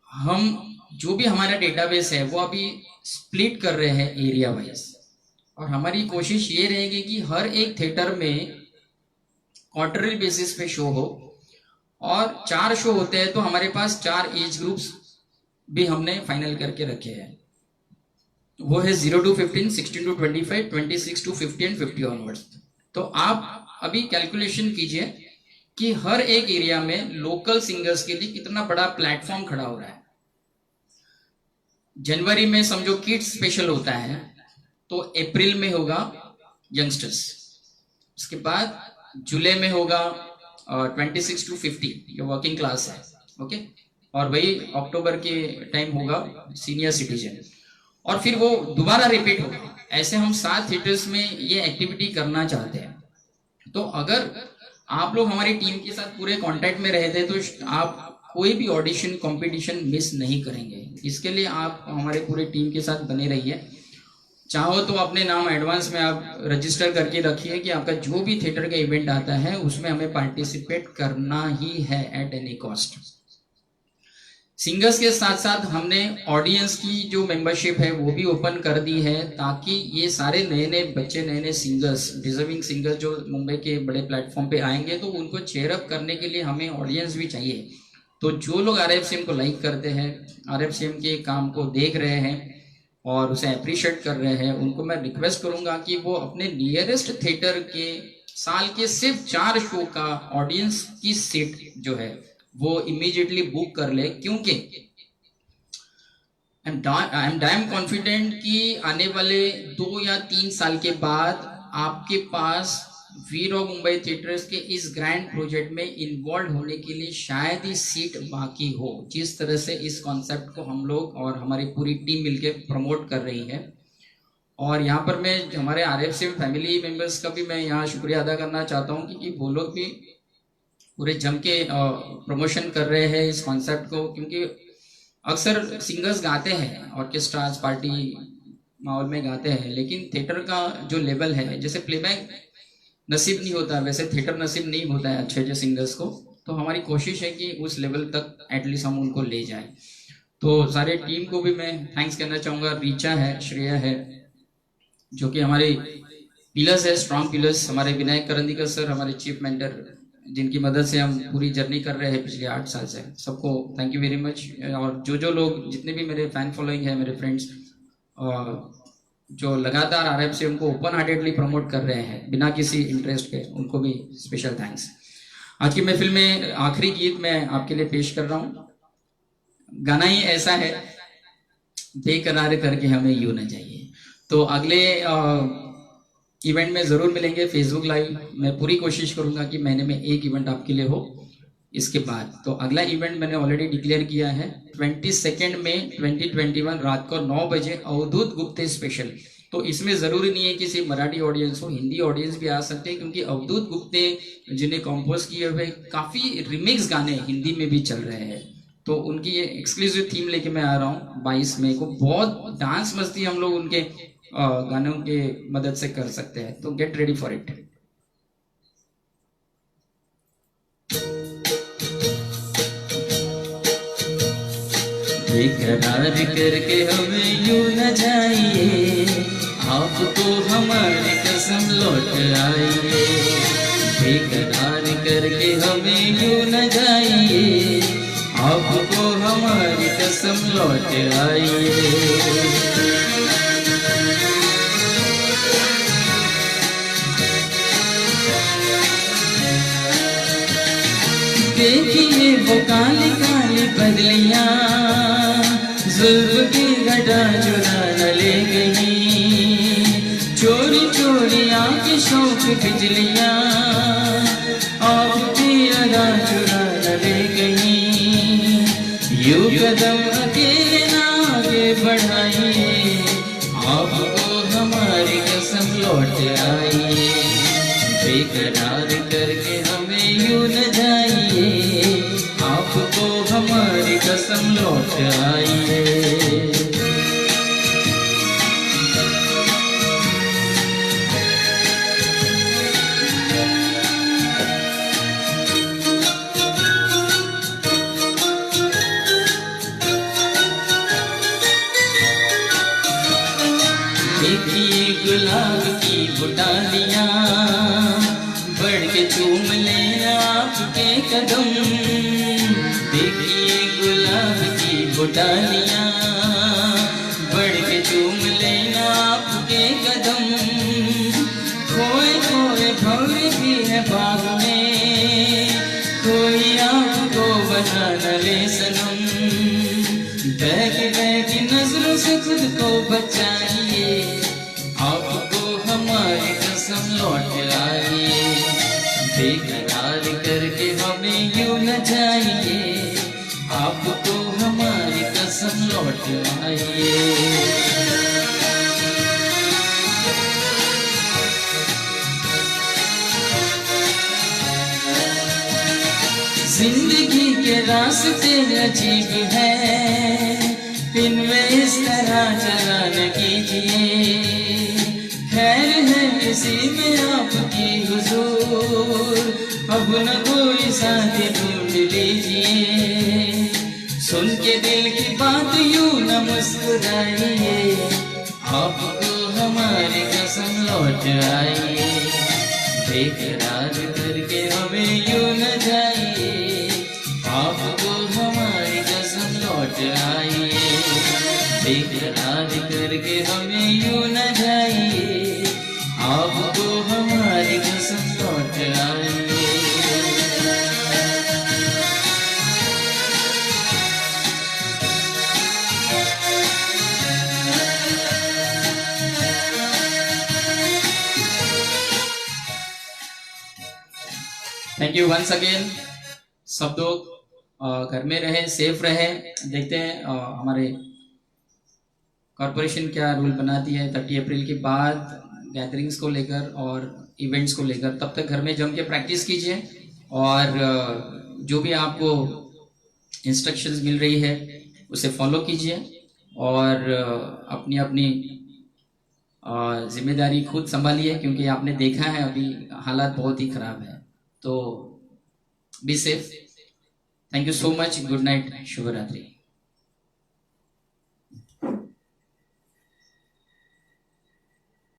हम जो भी हमारा डेटाबेस है वो अभी स्प्लिट कर रहे हैं एरिया वाइज, और हमारी कोशिश ये रहेगी कि हर एक थिएटर में क्वार्टरली बेसिस पे शो हो, और 4 शो होते हैं तो हमारे पास 4 एज ग्रुप्स भी हमने फाइनल करके रखे हैं। वो है 0 to 15, 16 to 25, 26 to 50 and 50 onwards. तो आप अभी कैलकुलेशन कीजिए कि हर एक एरिया में लोकल सिंगर्स के लिए कितना बड़ा प्लेटफॉर्म खड़ा हो रहा है। जनवरी में समझो किड्स स्पेशल होता है, तो अप्रैल में होगा यंगस्टर्स, उसके बाद जुलाई में होगा 26 to 50 ये वर्किंग क्लास है, ओके, और वही अक्टूबर के टाइम होगा सीनियर सिटीजन, और फिर वो दोबारा रिपीट होगा। ऐसे हम 7 थिएटर्स में ये एक्टिविटी करना चाहते हैं। तो अगर आप लोग हमारी टीम के साथ पूरे कांटेक्ट में रहते तो आप कोई भी ऑडिशन कंपटीशन मिस नहीं करेंगे। इसके लिए आप हमारे पूरे टीम के साथ बने रहिए। चाहो तो अपने नाम एडवांस में आप रजिस्टर करके रखिए कि आपका जो भी थिएटर का इवेंट आता है उसमें हमें पार्टिसिपेट करना ही है एट एनी कॉस्ट। सिंगर्स के साथ साथ हमने ऑडियंस की जो मेंबरशिप है वो भी ओपन कर दी है, ताकि ये सारे नए नए बच्चे, नए नए सिंगर्स, डिजर्विंग सिंगर्स जो मुंबई के बड़े प्लेटफॉर्म पे आएंगे तो उनको चेयरअप करने के लिए हमें ऑडियंस भी चाहिए। तो जो लोग RFCM को लाइक करते हैं, RFCM के काम को देख रहे हैं और उसे अप्रिशिएट कर रहे हैं, उनको मैं रिक्वेस्ट करूंगा कि वो अपने नियरेस्ट थिएटर के साल के सिर्फ 4 शो का ऑडियंस की सीट जो है वो इमीडिएटली बुक कर ले, क्योंकि आई एम डैम कॉन्फिडेंट कि आने वाले 2 या 3 साल के बाद आपके पास वीर ऑफ मुंबई थिएटर्स के इस ग्रैंड प्रोजेक्ट में इन्वॉल्व होने के लिए शायद ही सीट बाकी हो, जिस तरह से इस कॉन्सेप्ट को हम लोग और हमारी पूरी टीम मिलकर प्रमोट कर रही है। और यहाँ पर मैं हमारे RFCM फैमिली मेंबर्स का भी मैं यहाँ शुक्रिया अदा करना चाहता हूँ कि वो लोग भी पूरे जम के प्रमोशन कर रहे हैं इस कॉन्सेप्ट को, क्योंकि अक्सर सिंगर्स गाते हैं, ऑर्केस्ट्रास पार्टी माहौल में गाते हैं, लेकिन थिएटर का जो लेवल है, जैसे प्लेबैक नसीब नहीं होता वैसे थिएटर नसीब नहीं होता है अच्छे अच्छे सिंगर्स को। तो हमारी कोशिश है कि उस लेवल तक एटलीस्ट हम उनको ले जाएं। तो सारे टीम को भी मैं थैंक्स करना चाहूँगा। रीचा है, श्रेया है, जो कि हमारे पिलर्स है, स्ट्रॉन्ग पिलर्स, हमारे विनायक करंदीकर सर हमारे चीफ मेंटर, जिनकी मदद से हम पूरी जर्नी कर रहे हैं पिछले 8 साल से। सबको थैंक यू वेरी मच। और जो लोग, जितने भी मेरे फैन फॉलोइंग है, मेरे फ्रेंड्स जो लगातार RFCM को ओपन हार्टेडली प्रमोट कर रहे हैं बिना किसी इंटरेस्ट के, उनको भी स्पेशल थैंक्स। आज की महफिल में आखिरी गीत मैं आपके लिए पेश कर रहा हूँ। गाना ही ऐसा है, बेकरार करके हमें यूं न जाइए। तो अगले इवेंट में जरूर मिलेंगे फेसबुक लाइव। मैं पूरी कोशिश करूंगा कि महीने में 1 इवेंट आपके लिए हो। इसके बाद तो अगला इवेंट मैंने ऑलरेडी डिक्लेयर किया है 22 मई 2021 रात को 9 बजे अवधूत गुप्ते स्पेशल। तो इसमें ज़रूरी नहीं है कि सिर्फ मराठी ऑडियंस हो, हिंदी ऑडियंस भी आ सकते हैं, क्योंकि अवधूत गुप्ते जिन्हें कंपोज किए हुए काफ़ी रिमिक्स गाने हिंदी में भी चल रहे हैं। तो उनकी ये एक्सक्लूसिव थीम लेके मैं आ रहा हूँ 22 मई को। बहुत डांस मस्ती हम लोग उनके गानों के मदद से कर सकते हैं, तो गेट रेडी फॉर इट। बेकरार करके हमें यूं न जाइए, आपको हमारी कसम लौट आइए। बेकरार करके हमें यूं न जाइए, आपको हमारी कसम लौट आइए। देखिए वो काली काली बदलियां, जुल्फ की घटा चुरा न ले गई। चोरी चोरी आके शौक बिजलियां, आपकी अदा चुरा न ले गई। यूं कदम अकेले ना आगे बढ़ाइए, आपको हमारी कसम लौट आइए। बेकरार करके हमें यूं न जाइए, आपको हमारी कसम लौट आइए। देखिए गुलाब की बुटालियां, बढ़ के चूम लेना आपके कदम। देखिए गुलाब की बुटालियां, बढ़ के चूम लेना आपके कदम। खोए खोए भंवर भी है बाग में, कोई आपको बना न ले सनम। बहकी बहकी नजरों से खुद को बचाइए, आपको हमारी कसम लौट आइए। बेकरार करके हमें यूं न जाइए, आपको हमारी कसम लौट आइए। जिंदगी के रास्ते अजीब है, इनमें इस तरह चला न कीजिए। खैर है किसी में आपकी हुजूर, अब न कोई साथी ढूंढ लीजिए। सुन के दिल की बात यूं न मुस्कुराइए, आपको हमारी कसम लौट आइए। बेकरार करके हमें यूं न जाइए, आपको हमारी कसम लौट आइए। बेकरार करके हमें यूं न जाइए, आपको हमारी कसम लौट आइए। Thank you once again. सब लोग घर में रहे, सेफ रहे। देखते हैं हमारे कॉरपोरेशन क्या रूल बनाती है 30 अप्रैल के बाद गैदरिंग्स को लेकर और इवेंट्स को लेकर। तब तक घर में जम के प्रैक्टिस कीजिए, और जो भी आपको इंस्ट्रक्शंस मिल रही है उसे फॉलो कीजिए, और अपनी अपनी जिम्मेदारी खुद संभालिए, क्योंकि आपने देखा है अभी हालात बहुत ही खराब है। तो be safe. Thank you so much. Good night, शुभ रात्रि।